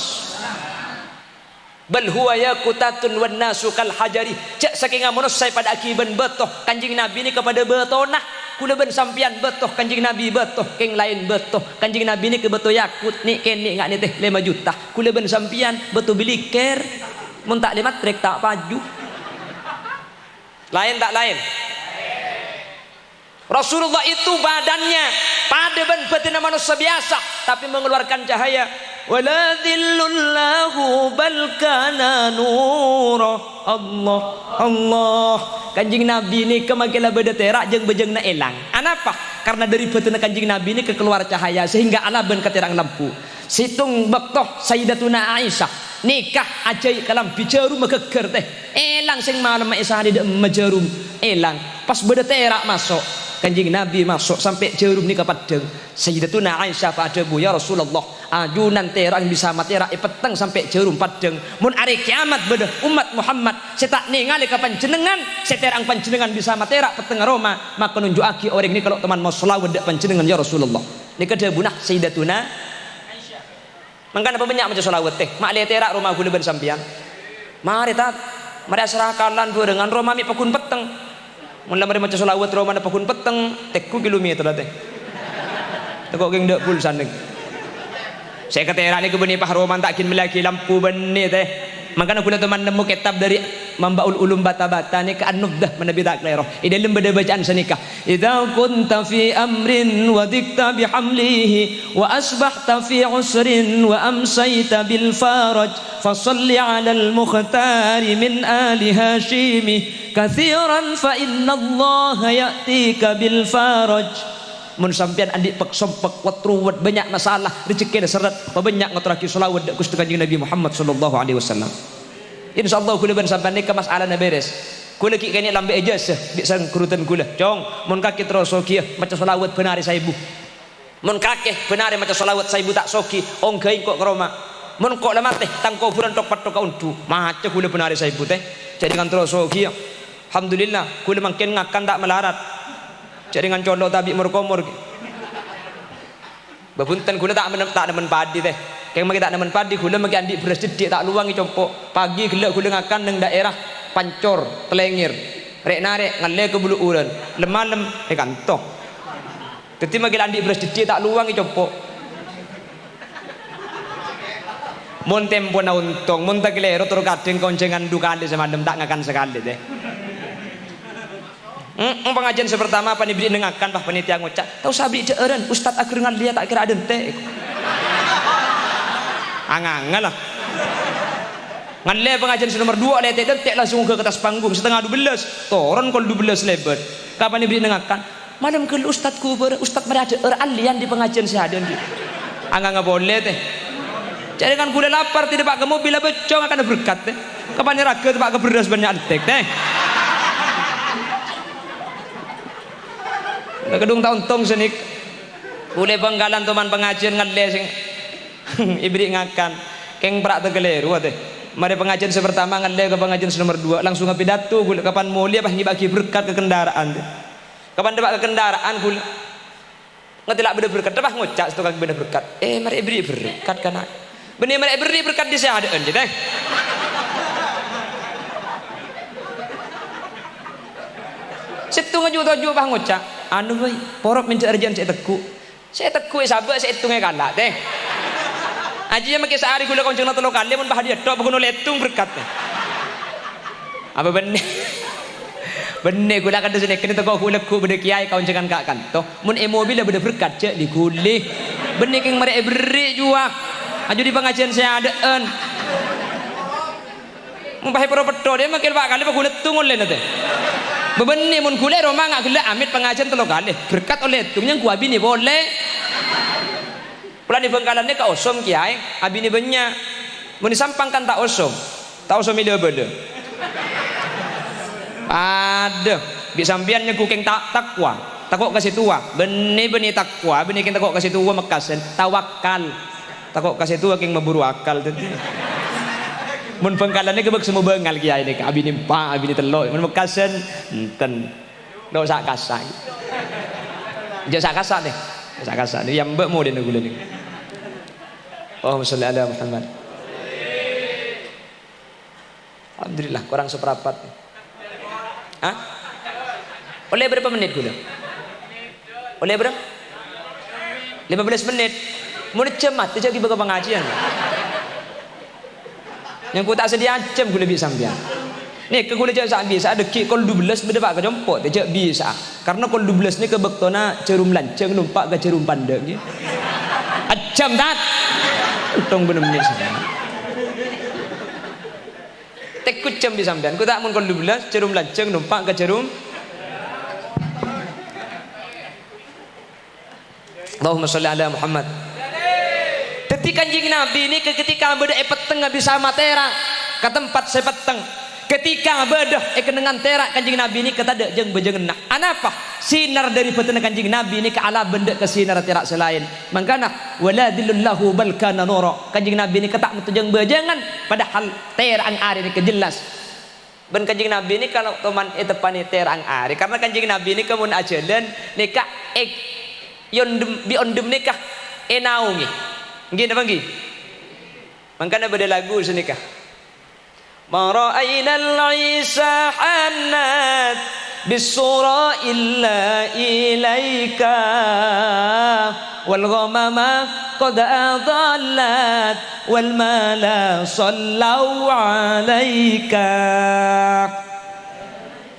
Bal huwa yaqutatun wan nasu kal hajari. Cak saking manusia pada akiban betoh Kanjeng Nabi ni kepada betonah. Kula ben sampian betoh Kanjeng Nabi betoh keng lain betoh. Kanjeng Nabi ni ke betoh yakut ni ken ni ngak ni teh 5 juta. Kula ben sampian betoh beli ker. Mun tak 5 trek tak paju. Lain tak lain? Rasulullah itu badannya pada ben betina manusia biasa tapi mengeluarkan cahaya. Wala dhillullahu bal kana nura. Allah Allah. Kanjeng Nabi ni kemakilah beda terak jeung bejeng na elang. Anapa? Karena dari betina Kanjeng Nabi ni keluar cahaya sehingga ala ben katerang lampu. Situng bektoh Sayyidatuna Aisyah nikah ajai kalam bijarum megeger teh. Elang sing malam Aisyah di majarum elang. Pas beda terak masuk Kanjeng Nabi masuk sampai jarum ni kepadeng. Sayyidatuna Aisyah pada bu ya Rasulullah ajunan terang bisa matera peteng sampai jarum padeng. Mun hari kiamat beda umat Muhammad setak ningali ka panjenengan seterang panjenengan bisa matera peteng aroma maka nunjukake orang ni kalau teman mau selawat dak panjenengan ya Rasulullah. Ni kada bunah Sayyidatuna Aisyah. Mangkana apa banyak macam selawat teh. Mak le terak rumah gula ben sampean. Mari tat mari serahkalan dengan Roma mi pakun peteng. Mun lamar macam selawat Roma na pakun peteng tekku kilometer teh. Tekok geng dak pul sandeng. Saya kata era ni kebeni pah Roma tak kin melaki lampu beni teh. Makanya kula teman nemu kitab dari Mambaul Ulum Bata-Bata ni ke An-Nubdah menabi tak kleroh. I dalam beda bacaan senikah. Idza kunta fi amrin wa dikta bihamlihi wa asbahta fi usrin wa amsayta bil faraj fasalli 'alal mukhtari min ali hashimi kathiran fa inna Allah ya'tika bil faraj. Mun sampean adik pek sompek watruwat banyak masalah rezeki dah seret banyak ngaturaki selawat dak Gusti Kanjeng Nabi Muhammad sallallahu alaihi wasallam. Insyaallah kula ben sampean ni ke masalah na beres. Kula ki kene lambe ijazah bisan kerutan kula. Cong mun kaki terus soki macam selawat benar saibu. Mun kaki benar macam selawat saibu tak soki ong gaing kok kroma. Mun kok lemah teh tangko buran tok patok untu. Macam kula benar saibu teh. Jadi kan terus soki. Alhamdulillah kula makin ngakan tak melarat. Jadi dengan condok tabi murkomur. Babunten kula tak nemen padi teh. Keng magi tak nemen padi kula magi andik beras dedik tak luangi compok. Pagi gelek kula ngakan nang daerah Pancor, Telengir. Rek narek ngale ke bulu uren. Lemalem kantoh. Dadi magi andik beras dedik tak luangi compok. Mun tempo na untung, mun tak kelero tur kadeng koncengan dukale semalam tak ngakan sekali teh. Pengajian sepertama apa nih beri dengarkan pak panitia ngucap tahu sabri jeureun ustad akhir ngan lihat tak kira aden teh angangan lah ngan le pengajian nomor 2 le teh tek langsung ke atas panggung setengah 12 toron kol 12 lebar kapan nih beri dengarkan malam ke ustadku ustad mari ada alian di pengajian sehadan gitu angang boleh teh jadi kan gula lapar tidak pak ke mobil becong akan berkat teh kapan raga pak ke beras banyak tek teh kedung tahun tong senik boleh penggalan teman pengajian ngale sing ibri ngakan keng prak tegeleru teh mari pengajian sepertama ngale ke pengajian nomor 2 langsung pidato gula kapan mulia pas ngibagi berkat ke kendaraan teh kapan debak ke kendaraan gula ngetilak beda berkat debak ngucak setukang beda berkat mari ibri berkat kana benih mari ibri berkat di sehadeun teh situ ngaju bah ngucak anu boy porok minta arjan saya teku sabak saya hitungnya kalah teh Aji yang makai sehari gula konceng telo kali mun bahagia tok bukan letung berkat. Apa bener? Bener gula kada sini kena teko gula ku bede kiai koncengan kak kan. Toh mun mobil bede berkat cek di gulih. Bener keng mereka beri jua. Aju di pengajian saya adaan. Mun bahaya pedo dia makin pak kali pak gula tungun le nate. Bebenih mun gula Roma ngak gula amit pengajian telo kali berkat oleh tungnya gua bini boleh. Pulang di Bengkalan ni ka osom kiai, abi ni banyak. Mun disampangkan tak osom ide bede. Ada, bisambiannya kuking takwa, takut kasih tua. Benih takwa, benih king takut kasih tua mekasen, tawakal. Takut kasih tua king memburu akal tadi. Mun Bengkalan ni kebek semua bengal kiai ni, abi ni empat, abi ni telok. Mun mekasen, enten, dok sak kasak. Jangan sak kasak ni. Sak ni yang mbak mau dia gula ni. Allahumma sholli ala Muhammad. Alhamdulillah kurang seperempat. Hah? Oleh berapa menit gula? Oleh berapa? 15 menit. Mau cemat, dia jadi baga pengajian. Yang ku tak sedia jam gula bisa sampean. Nih ke gula jak sak bisa ada ki kol 12 beda pak ke jompot dia bisa. Karena kol 12 ni ke bektona cerum lanceng numpak ke cerum pandang ni. Ajam tat. Untung bener menit sudah. Tekut jam bisa sampean. Ku tak mun kol 12 cerum lanceng numpak ke cerum. Allahumma sholli ala Muhammad. Ketika kanjing Nabi ini ketika beda peteng bisa matera ke tempat sepeteng. Ketika bedah dengan terak kanjing Nabi ini kata dek jeng bejeng nak anapa sinar dari petena kanjing Nabi ini ke ala benda ke sinar terak selain mangkana waladillahu bal kana nura kanjing Nabi ini ketak metujeng bejengan padahal terang ari ini kejelas ben kanjing Nabi ini kalau teman etepani terang ari karena kanjing Nabi ini kemun ajalan nikah yondem bi ondem nikah enaungi nggih napa nggih mangkana beda lagu senikah ما رأينا العيسى حنات بالصورة إلا إليك والغمام قد أضلت والمال صلوا عليك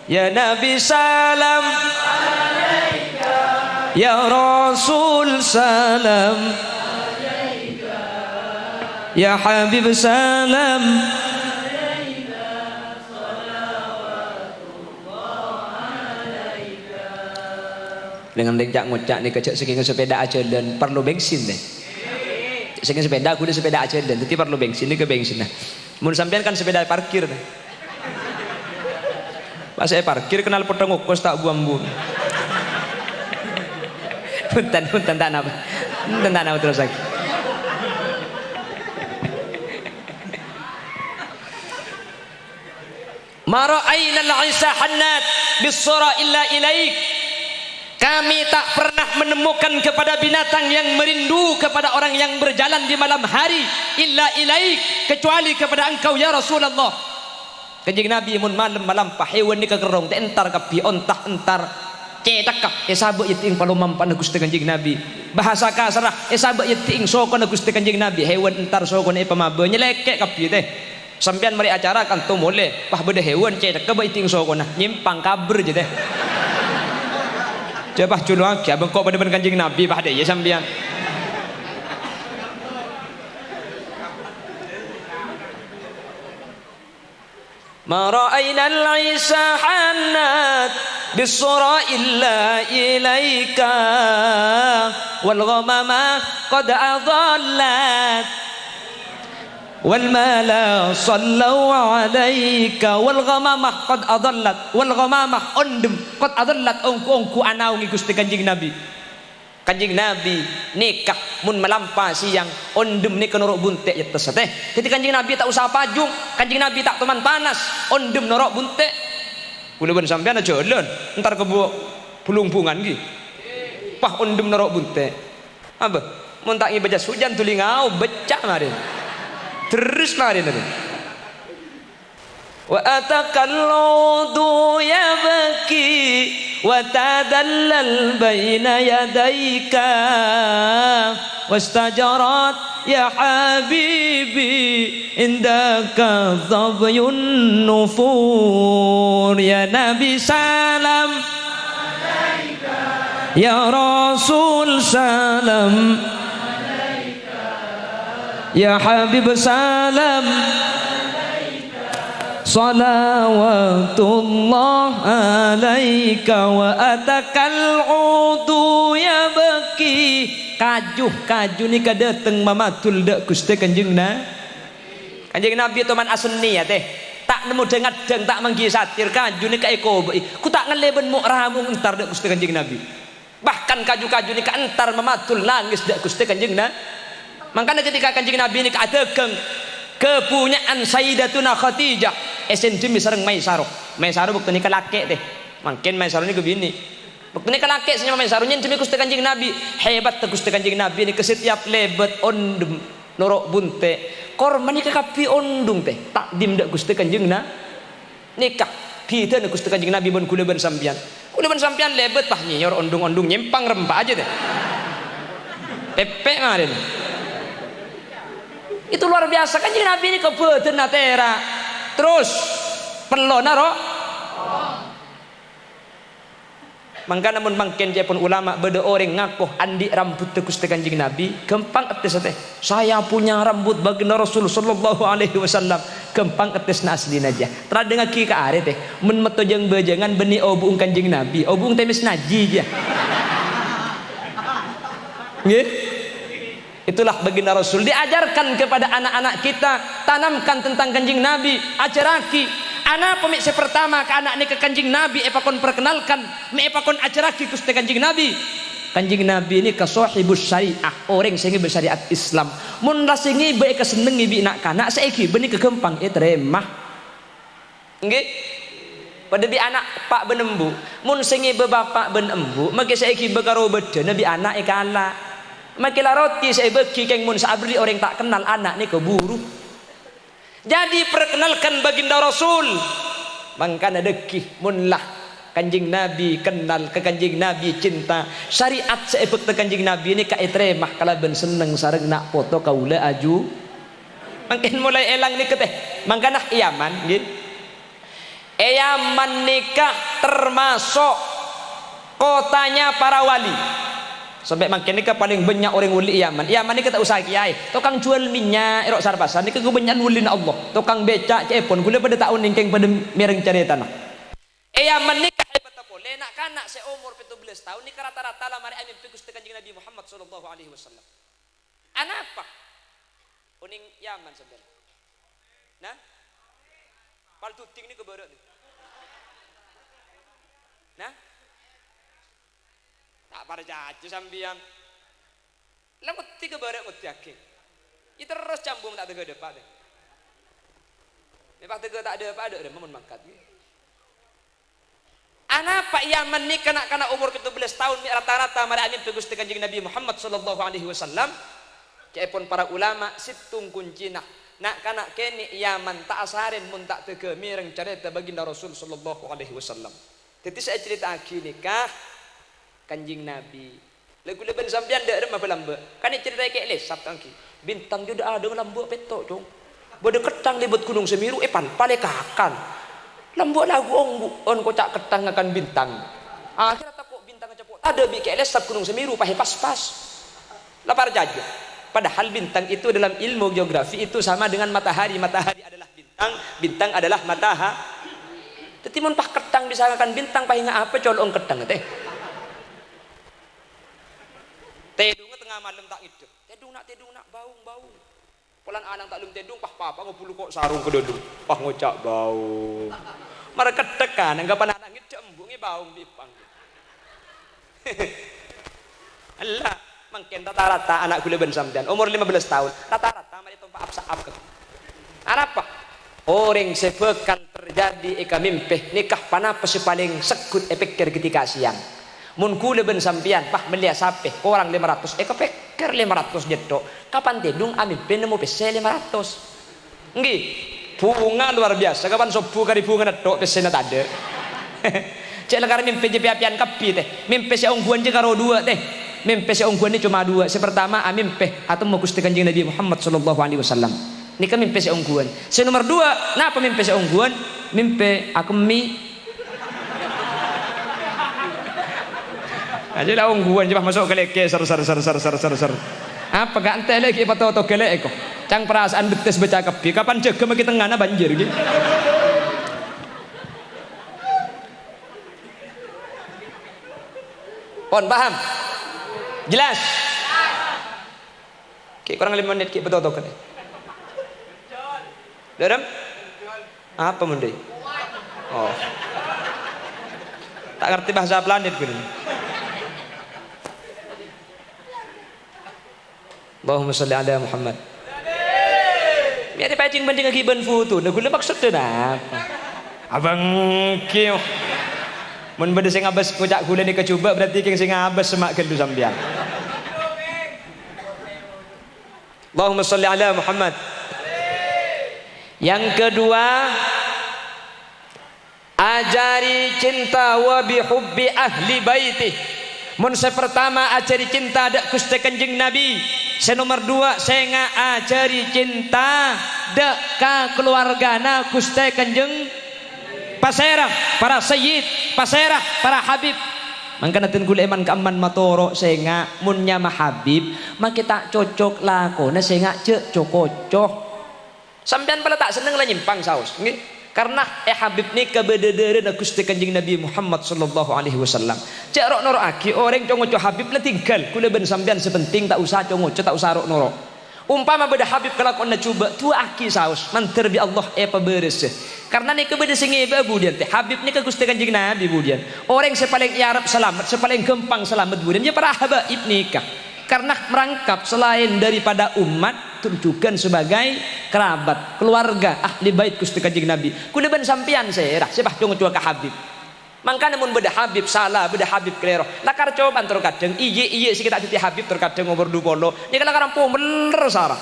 يا نبي سلام عليك يا رسول سلام عليك يا حبيب سلام dengan lenjak ngocak ni kecek saking sepeda aja dan perlu bensin deh saking sepeda aku udah sepeda aja dan tapi perlu bensin ni ke bensin nah mun sampean kan sepeda parkir deh pas saya parkir kenal potong ukos tak buang-buang punten tak apa terus lagi mara ainal isa hannat bisura illa ilaik. Kami tak pernah menemukan kepada binatang yang merindu kepada orang yang berjalan di malam hari illa ilaik kecuali kepada engkau ya Rasulullah. Kanjeng Nabi mun malam hewan ni kegerong entar kapi ontah entar cetak kap sabuk yeting palu mampan Gusti Kanjeng Nabi. Bahasa kasarah sabuk yeting sokon Gusti Kanjeng Nabi hewan entar sokon pamabe nyelekek kapi teh. Sampean mari acara kan tu boleh pah beda hewan cetak ke yeting sokon nyimpang kabur je teh. Coba culung aja bengkok pada Kanjeng Nabi pada ya sampean. Ma ra'ayna al-Isa hannat bis-sura illa ilaika wal ghamama qad adallat wal mala sallu alaika wal ghamamah qad adallat wal ghamamah ondem qad adallat ongku anaungi Gusti Kanjeng Nabi. Kanjeng Nabi nikah mun melampa siang ondem ni norok buntek ya teh ketika Kanjeng Nabi tak usah pajung Kanjeng Nabi tak teman panas ondem norok buntek kula ben sampean aja jalan entar kebu pulung-pungan gi pah ondem norok buntek apa mun tak ngibaja hujan tulingau becak mari terus lari nanti. Wa atakalludu yabki wa tadallal baina yadayka wastajarat ya habibi indaka dhabyun nufur. Ya Nabi salam, ya Rasul salam, ya Habib salam, salawatullah alaika wa atakal udu ya baki. Kajuh ni kada dateng mamatul dak Gusti Kanjeng Nabi teman asni ya teh. Tak nemu dengadeng tak manggi satir kajuh ni ka eko ku tak ngeleben mu ramu entar dak Gusti Kanjeng Nabi. Bahkan kajuh ni ka entar mamatul nangis dak Gusti Kanjeng Nabi. Makanya ketika Kanjeng Nabi ni ka adegeng kepunyaan Sayyidatuna Khadijah esentim sareng Maisarah bukti ni kelake teh. Mungkin Maisarah ni kebini bukti ni kelake senyum Maisarah nyen Gusti Kanjeng Nabi. Hebat te Gusti Kanjeng Nabi ni ke setiap lebet ondum norok bunte korban ni kekapi ondung teh takdim dak Gusti Kanjeng nikah kita nek Gusti Kanjeng Nabi bon kula ben sampean lebet pah nyor ondung-ondung nyempang rempah aja teh pepek ngaren. Itu luar biasa. Kanjeng Nabi ini kebeuten natera terus pelona ro. Mangka namun mangken pun ulama beda orang ngaku andi rambut te Gusti Kanjeng Nabi gempang etes teh. Saya punya rambut baginda Rasul sallallahu alaihi wasallam gempang etes na aslina aja. Tra dengar ki ka are teh mun meto jeung bejangan beni obung Kanjeng Nabi obung temis naji ya. Nggih. Itulah baginda Rasul diajarkan kepada anak-anak kita, tanamkan tentang Kanjeng Nabi, ajaraki. Anak pemiksa pertama ke anak ni ke Kanjeng Nabi epakon perkenalkan, me epakon ajaraki Gusti Kanjeng Nabi. Kanjeng Nabi ini ke sahibus syariah, orang sing bersyariat Islam. Mun rasingi bae kesenengi bi nak kanak saiki benih kegempang teremah. Nggih. Pada bi anak pak benembu, mun singi bebapak benembu, maka saiki bekaro beda nabi anak ikala. Makilah roti saya bagi keng mun sabri orang tak kenal anak ni keburu. Jadi perkenalkan baginda Rasul. Mangkana dekih munlah Kanjeng Nabi kenal ke Kanjeng Nabi cinta syariat seepek te Kanjeng Nabi ini ka etremah kala ben seneng sareng nak foto kaula aju. Mangkin mulai elang ni keteh. Mangkana Yaman nggih. Yaman nikah termasuk kotanya para wali. Sampai makin nikah paling banyak orang wali Yaman. Yaman ni kita usaha kiai. Tukang jual minyak erok sarpasan ni kebanyakan wali Allah. Tukang becak cepon gula pada tahun ningkeng pada mereng cari tanah. Yaman nikah hebat boleh nak kanak seumur 17 tahun ni rata-rata lah mari amin Gusti Kanjeng Nabi Muhammad sallallahu alaihi wasallam. Anak apa? Uning Yaman sebenarnya. Nah? Paltuting ni kebarat ni. Nah? Tak pada jaju sambian lah mesti ke barat mesti yakin itu terus cambung tak tega depan deh lepas tega tak ada apa ada memang mangkat anak Pak Yaman ni kanak-kanak umur 17 tahun rata-rata mari amin Gusti Kanjeng Nabi Muhammad sallallahu alaihi wasallam cepon para ulama situng kuncina nak kanak kene Yaman tak asarin mun tak tega mireng carita baginda Rasul sallallahu alaihi wasallam. Jadi saya cerita aki nikah Kanjeng Nabi. Lagu leben sampean dak remah pelamba. Kan cerita kayak lesap tangki. Bintang juga ada lambu petok jong. Bode ketang libet gunung Semiru pale kakan. Lambu lagu on kocak ketang akan bintang. Akhirnya takut bintang cepot. Ada bi kayak lesap gunung Semiru pahe pas-pas. Lapar jaja. Padahal bintang itu dalam ilmu geografi itu sama dengan matahari. Matahari adalah bintang, bintang adalah matahari. Tetapi mun pah ketang bisa akan bintang pahinga apa colong ketang teh. Tedung tengah malam tak hidup. Tedung nak baung. Pulang anak tak lum tedung pah papa ngopulu kok sarung ke dodung. Pah ngocak baung. Mereka tekan anggapan anak ngidep embungi baung bipang. Allah, mungkin rata-rata anak gula ben sampean umur 15 tahun. Rata-rata mari tompa apsa-ap. Apa? Orang sebekal terjadi eka mimpeh nikah panapa si paling sekut epikir ketika siang. Mun kula ben sampian pah melihat sape orang 500 kepikir 500 jedok kapan tedung amin penemu pese 500 nggih bunga luar biasa kapan sobu kari bunga nedok pesena tade cek lekar mimpi je pian kapi teh mimpi si ongguan je karo dua teh mimpi seongguan ini cuma dua. Pertama mimpi atau mau Gusti Kanjeng Nabi Muhammad sallallahu alaihi wasallam. Ini kan mimpi seongguan. Nomor dua, napa mimpi seongguan? Mimpi aku mi. Aja lah ongguan coba masuk ke leke ser. Apa gak ente lagi foto gelek kok. Cang perasaan betes baca kepi. Kapan jaga maki tengahna banjir gitu. Pon paham? Jelas? Ki kurang 5 menit ki foto gelek. Dalam? Apa mendai? Oh. Tak ngerti bahasa planet gini. Allahumma sholli ala Muhammad. Biar dipacing banding lagi ban foto. Nah gula maksudnya apa? Abang kio. Mun bade sing abas kocak gula ni kecoba berarti keng sing abas semak gendu sampean. Allahumma sholli ala Muhammad. Yang kedua, ajari cinta wa bihubbi ahli baiti. Mun pertama ajari cinta dak Gusti Kanjeng Nabi. Nomor dua saya ajari cinta dak ka keluargana Gusti Kanjeng paserah para sayyid, paserah para habib. Mangkana ten kula eman kaaman matoro saya munnya mah habib, mak kita cocok lakona saya cek cocok. Sampean pala tak seneng lah nyimpang saus. Karena Habib ni kebedaran Gusti Kanjeng Nabi Muhammad sallallahu alaihi wasallam. Cek rok noro aki orang congoco Habib lah tinggal. Kula ben sampean sepenting tak usah congoco tak usah rok noro. Umpama beda Habib kelakon na coba tu aki saus manter bi Allah apa beres. Karena ni kebeda singi budian teh Habib ni ke Gusti Kanjeng Nabi budian. Orang sepaling Arab selamat, sepaling gampang selamat budian. Ya para habaib nikah. Karena merangkap selain daripada umat tunjukkan sebagai kerabat keluarga ahli bait Gusti Kanjeng Nabi kuda ben sampean serah sepah cung ke Habib mangkana mun beda Habib salah beda Habib klero lakar coba terkadang iye si kita titi Habib terkadang ngomor dupolo ni kalau karampo bener sarah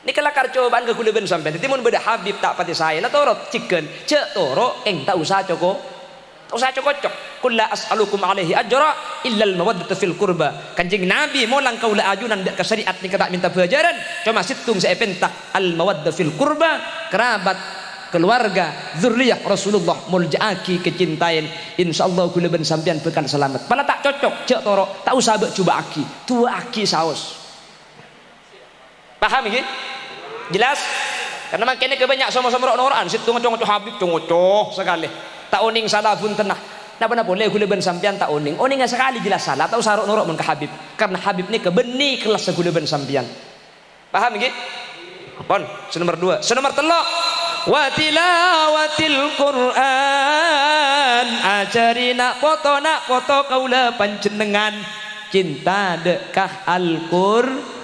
ni kalau lakar cobaan ke kuda ben sampean titi mun beda Habib tak pati saya lah toro chicken cek toro tak usah cocok kulla as'alukum alaihi ajra illa al mawaddata fil qurba. Kanjeng Nabi molang kaula ajunan dak syariat ni kada minta pelajaran cuma situng saya pentak al mawaddah fil qurba kerabat keluarga zurriyah Rasulullah muljaaki kecintaan insyaallah kula ben sampean bekal selamat pala tak cocok cek toro tak usah bek coba aki tua aki saus paham iki jelas karena makanya kebanyak sama-sama orang-orang situng ngocok Habib congocok sekali tak oning salah pun tenah napa boleh kula ben sampean tak oning sekali jelas salah atau saruk norok mun ke Habib karena Habib ni kebeni kelas kula ben sampean paham nggih pon nomor 2 nomor 3 wa tilawatil Quran ajari nak foto kaula panjenengan cinta dekah Al-Qur'an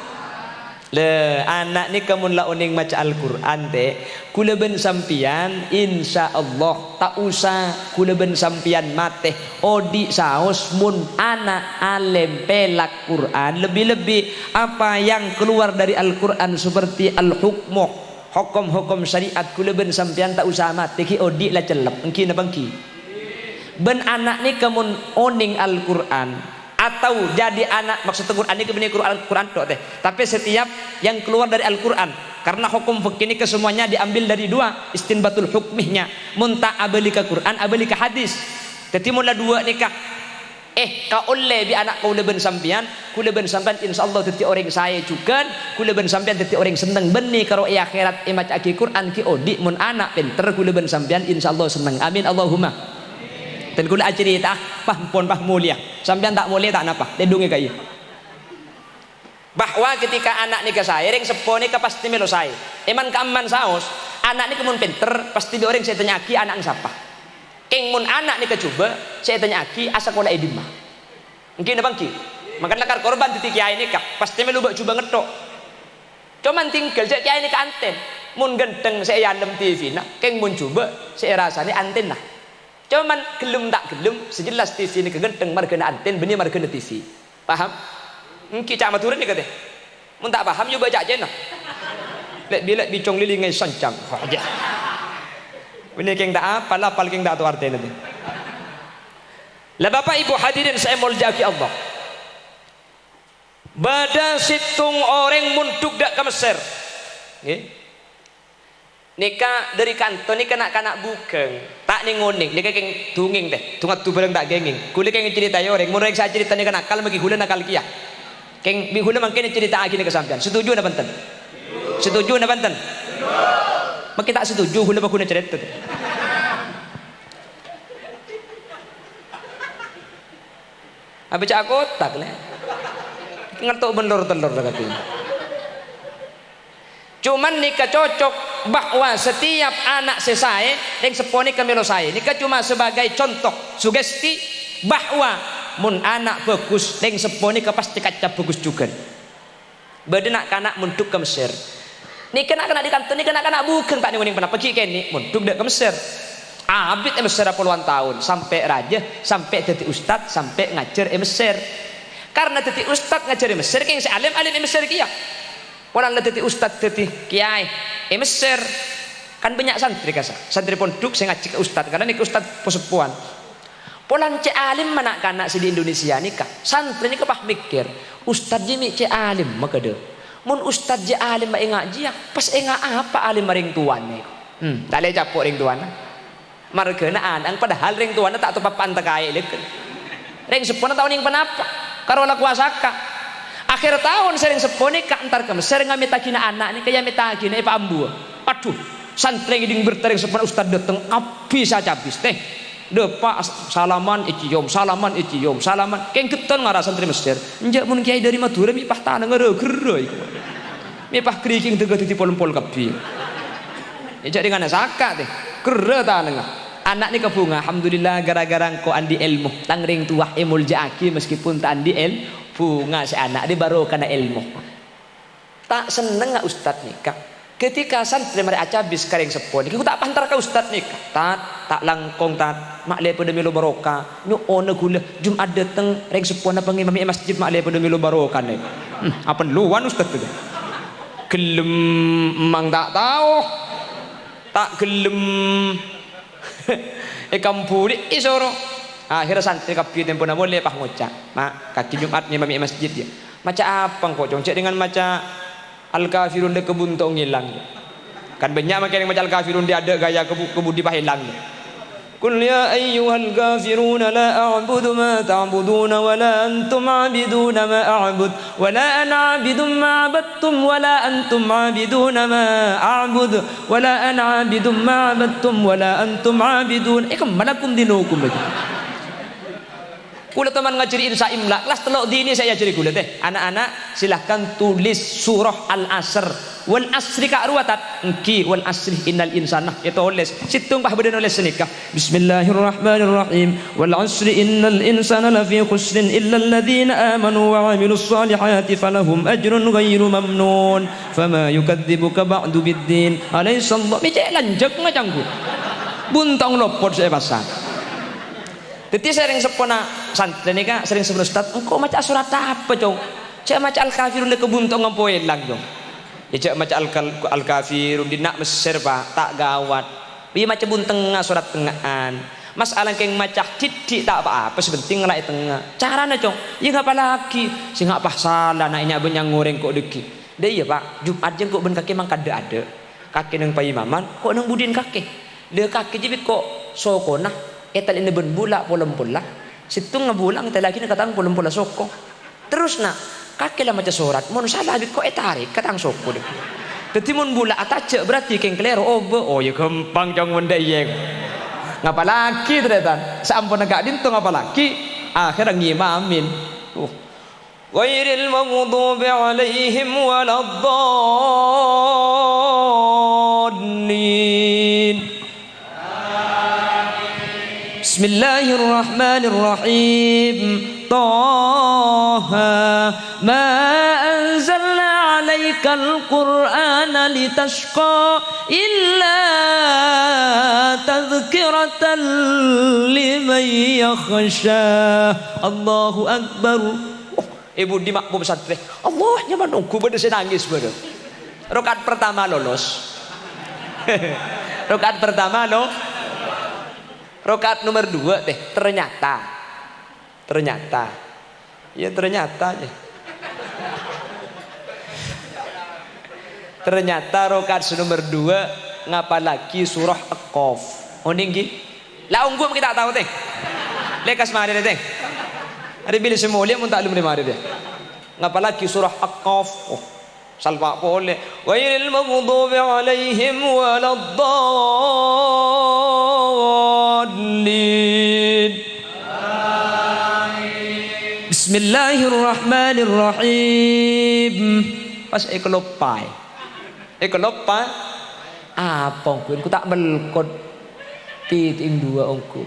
le anak ni kamun la oning maca Al-Qur'an teh kula ben sampian insyaallah tak usah kula ben sampian mate odi saos mun anak alim pelak Quran lebih-lebih apa yang keluar dari Al-Qur'an seperti al-hukmu hukum-hukum syariat kula ben sampian tak usah mate ki odi la celep engki na bangki ben anak ni kamun oning Al-Qur'an atau jadi anak maksud Quran ini kebenar Quran tok teh tapi setiap yang keluar dari Al-Qur'an karena hukum fikih ini kesemuanya diambil dari dua istinbatul hukmihnya munta abalika Quran abalika hadis jadi mula dua nikah ka oleh bi anak kula ben sampean insyaallah dadi orang saya juga kula ben sampean dadi orang seneng beni karo akhirat maca Quran ki odi mun anak pinter kula ben sampean insyaallah seneng amin Allahumma dan kula cerita pun mulia sampean tak mulia tak napa lindungi kaya bahwa ketika anak nikah saya ring sepo nikah pasti melo saya eman keaman saos anak ni kemun pinter pasti di orang saya tanya aki anak siapa keng mun anak nikah coba saya tanya aki asa kola edima mungkin abang ki makan lakar korban titik kiai nikah pasti melo coba ngetok cuman tinggal saya kiai nikah anten mun genteng saya yandem TV nak keng mun coba saya rasanya anten lah cuman gelem tak gelem sejelas TV ini kegenteng margana anten benih margana TV paham engki cak maturan ni kata mun tak paham yo baca aja nah lek bilek bicong lilingai sancang aja benih keng tak apa lapal keng tak tahu artinya nanti lah bapak ibu hadirin saya muljaki Allah Bada situng orang munduk dak ke Mesir. Nggih. Nika dari kantor nika nak bukeng. Tak ning ngoning nika keng dunging teh. Tungat tu bareng tak genging. Kuli keng cerita yo orang mun rek saya cerita nika nakal magi hula nakal kia. Keng bihuna mangkene cerita agine ke sampean. Setuju na banten? Setuju na banten? Mak tak setuju hula bakuna cerita teh. Apa cak kotak le? Ngertok bendur telur katanya. Cuman nika cocok bahwa setiap anak selesai yang seponi kami saya. Nika cuma sebagai contoh sugesti bahwa mun anak bagus yang seponi pasti kaca bagus juga. Bade nak kanak munduk ke Mesir. Nika nak di kantor nika nak bukan tak ning pernah pergi kene munduk dak ke Mesir. Abid Mesir puluhan tahun sampai raja, sampai jadi ustad, sampai ngajar Mesir. Karena teti ustad ngajari Mesir keng si alim Mesir kia. Orang teti ustad teti kiai Mesir kan banyak santri kasa. Santri pondok saya ngaji ke ustad karena nih ustad posepuan. Polan cek alim mana kanak si di Indonesia nikah. Santri ini kepah mikir ustad jimi cek alim maka deh. Mun ustad je alim mak ngaji ya pas enggak apa alim ring tuan nih. Tak leh capok ring tuan. Margana anang padahal ring tuan tak tuh papan terkait leken. Ring sepuluh tahun yang penapa? Karola kuasaka akhir tahun sering sepone ka antar ke Mesir ngamitagina anak ni kaya mitagina Pak Ambu. Aduh santri ngiding bertering sepone ustad dateng abis aja habis teh depak salaman icium salaman keng keton ngara santri Mesir njak mun kiai dari Madura mipah tanah ngero-gero iku mipah kriking tega titi pol-pol kabeh njak dengan saka teh gero tanah. Anak ni kebunga, alhamdulillah gara-gara engkau andi ilmu, tangring tuah emul jaki meskipun tak andi bunga si anak di baru karena ilmu. Tak seneng nggak ustad nikah. Ketika santri mereka acabis karing sepon, aku tak pantar ke ustad nikah. Tak langkong tak mak le pada milu baroka. Nyu ona gula Jumat dateng ring sepon apa ngimami masjid mak le pada milu baroka nih. Apa luan ustad tu? Gelem emang tak tahu, tak gelem. Kampuri isoro akhirnya santri kabeh tempo na boleh pah ngocak mak kaki Jumat ni mami masjid dia maca apa kok congcek dengan maca al-kafirun de kebuntong hilang kan banyak makin yang maca al-kafirun dia ada gaya kebudi pah hilang Qul ya ayyuhal kafiruna la a'budu ma ta'buduna wa la antum 'abiduna ma a'bud wa la ana 'abidun ma 'abadtum wa la antum 'abiduna ma a'bud wa la ana 'abidun ma 'abadtum wa la antum 'abidun kemanakum dinukum lagi. Kula teman ngajari insa imla kelas telok dini saya ajari kula teh anak-anak silahkan tulis surah al-asr wal asri ka ruwatat engki wal asri innal insana itu oles situng pah beden oles nikah bismillahirrahmanirrahim wal asri innal insana lafi khusrin illa alladhina amanu wa 'amilus solihati falahum ajrun ghairu mamnun fama yukadzibuka ba'du biddin alaysa Allah micek lanjek ngajangku buntang lopot saya pasang. Jadi sering sepona santri nika sering sebelum ustad engkau maca surat apa cong cak maca al-kafirun de kebuntong ngampoe lang cong ya cak maca al-kafirun di nak Mesir pak tak gawat bi maca bunteng surat tengahan masalah keng maca titik tak apa-apa sebenting ngelai tengah caranya cong ya ngapa lagi sing apa salah naiknya benyang goreng kok deki deh iya pak Jumat jeng kok ben kaki mang ada kaki nang paimaman kok nang budin kaki dia kaki jibit kok sokonah etal ini ben bulak pola situ ngebulang etal lagi katang pola soko terus nak kaki lah macam surat mun salah bit kok etarik katang soko deh jadi mun bulak atace berarti keng klero oh ya gampang jang wenda iya ngapa lagi ternyata seampun agak dintu ngapa lagi akhirnya ngimamin ghairil maghdubi alaihim waladdallin. Bismillahirrahmanirrahim. Taha ma anzalna 'alaikal qur'ana litashqa illa tadhkiratan liman yakhsha. Allahu akbar. Ibu di makmum pesantren. Allahnya menunggu pada saya nangis pada. Rakaat pertama lolos. Rakaat pertama loh. Rakaat nomor 2 teh ternyata ya ternyata aja Ternyata rakaat nomor 2 ngapa lagi surah Al-Qaf. Oh ninggi. Lah unggum kita tahu teh. Lekas mari teh. Ada bila semua mun tak belum mari deh. Ngapa lagi surah Al-Qaf. Oh, salva boleh. Ghairil maghdubi alaihim waladdallin. Bismillahirrahmanirrahim. Pas ekolopai. Ekolopai apa ku tak melkot piting 2 ongku.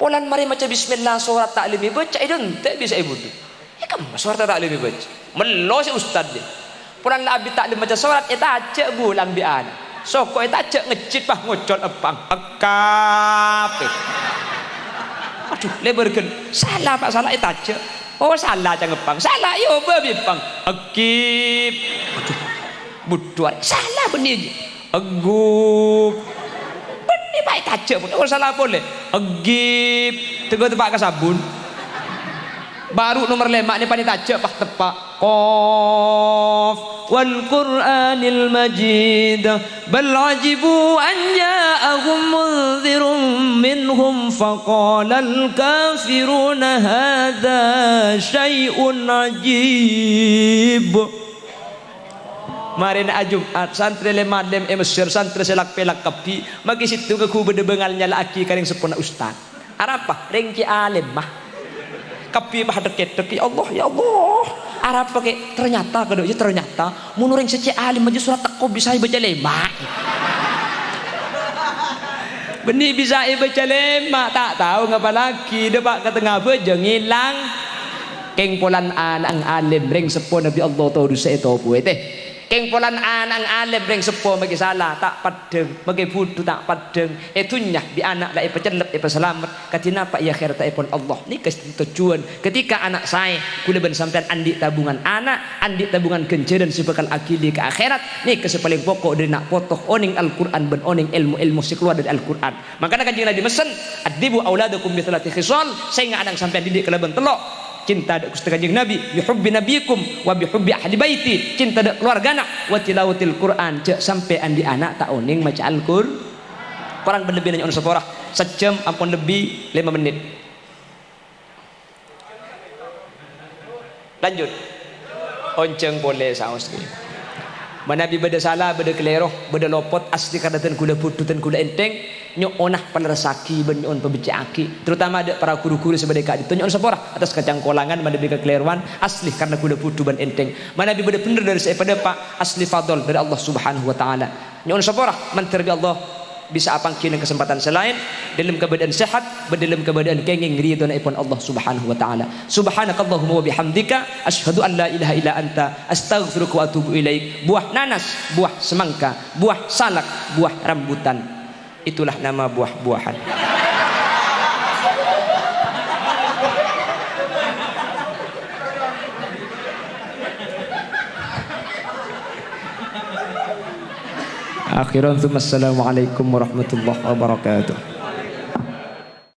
Polan mari maca bismillah surat taklimi baca idon tak bisa ibu tu. Ya kan surat taklimi baca. Melo si ustaz dia. Polan abi taklim baca surat eta acak bulang bi ana. Soko eta acak ngecit pah ngocot epang. Ekap. Aduh leberkeun. Salah Pak salah eta acak. Oh salah cang epang. Salah yo babi pang. Ekip. Aduh. Butuan. Salah benih. Agup. Benih baik tajak pun. Oh salah boleh. Agip. Tegur tepak ke sabun. Baru nomor 5 ni pani tajak pak tepak. Qaf wal Qur'anil Majid bal ajibu an ja'ahum munzirun minhum faqala al kafiruna hadza syai'un ajib. Marin Jumat santri le madem Mesir santri selak pelak kapi magi situ ke ku bedebengal nyala aki karing sepona ustaz arapa rengki alim mah kapi bah deket ya Allah arapa ke ternyata kedo ya ternyata mun reng seci alim aja surat takko bisa baca lema benih bisa baca lema tak tahu ngapa lagi depak ke tengah bejeng hilang keng polan anang alim reng sepona Nabi Allah tahu dosa itu apa teh keng polan anang alim reng sepo magi salah tak padeng magi budu tak padeng etunya di anak la ipacelep ipaselamat katina pak ya khair ta ipon Allah ni tujuan ketika anak saya kula ben sampean andi tabungan anak andi tabungan kenceran sebekal akili ke akhirat ni kesepaling pokok dari nak potoh oning Al-Qur'an ben oning ilmu si keluar dari Al-Qur'an makanya kanjeng Nabi mesen adibu auladakum bi thalathi khisal saya ngadang sampean didik kelaban telok cinta dak Gusti Kanjeng Nabi bihubbi nabiyikum wa bihubbi ahli baiti cinta dak keluargana wa tilawatil Quran cek sampai andi anak tak oning maca Al-Qur'an Quran berlebih nanya on seporah sejam ampun lebih 5 menit lanjut onceng boleh saos Manabi beda salah beda keleroh beda lopot asli kadatan kula pututan kula enteng nyok onah palerasaki ben on pebecaki terutama ada para guru-guru sebagai kak ditunjuk on sepora atas kacang kolangan manabi kekeleruan asli karena kula putu ben enteng manabi beda bener dari saya pada pak asli fadl dari Allah Subhanahu wa taala nyok on sepora menteri Allah bisa apang kini kesempatan selain dalam keadaan sehat dalam keadaan kenging ridho naipun Allah Subhanahu wa taala subhanakallahumma wa bihamdika asyhadu an la ilaha illa anta astaghfiruka wa atubu ilaik buah nanas buah semangka buah salak buah rambutan itulah nama buah-buahan akhiran assalamualaikum warahmatullahi wabarakatuh.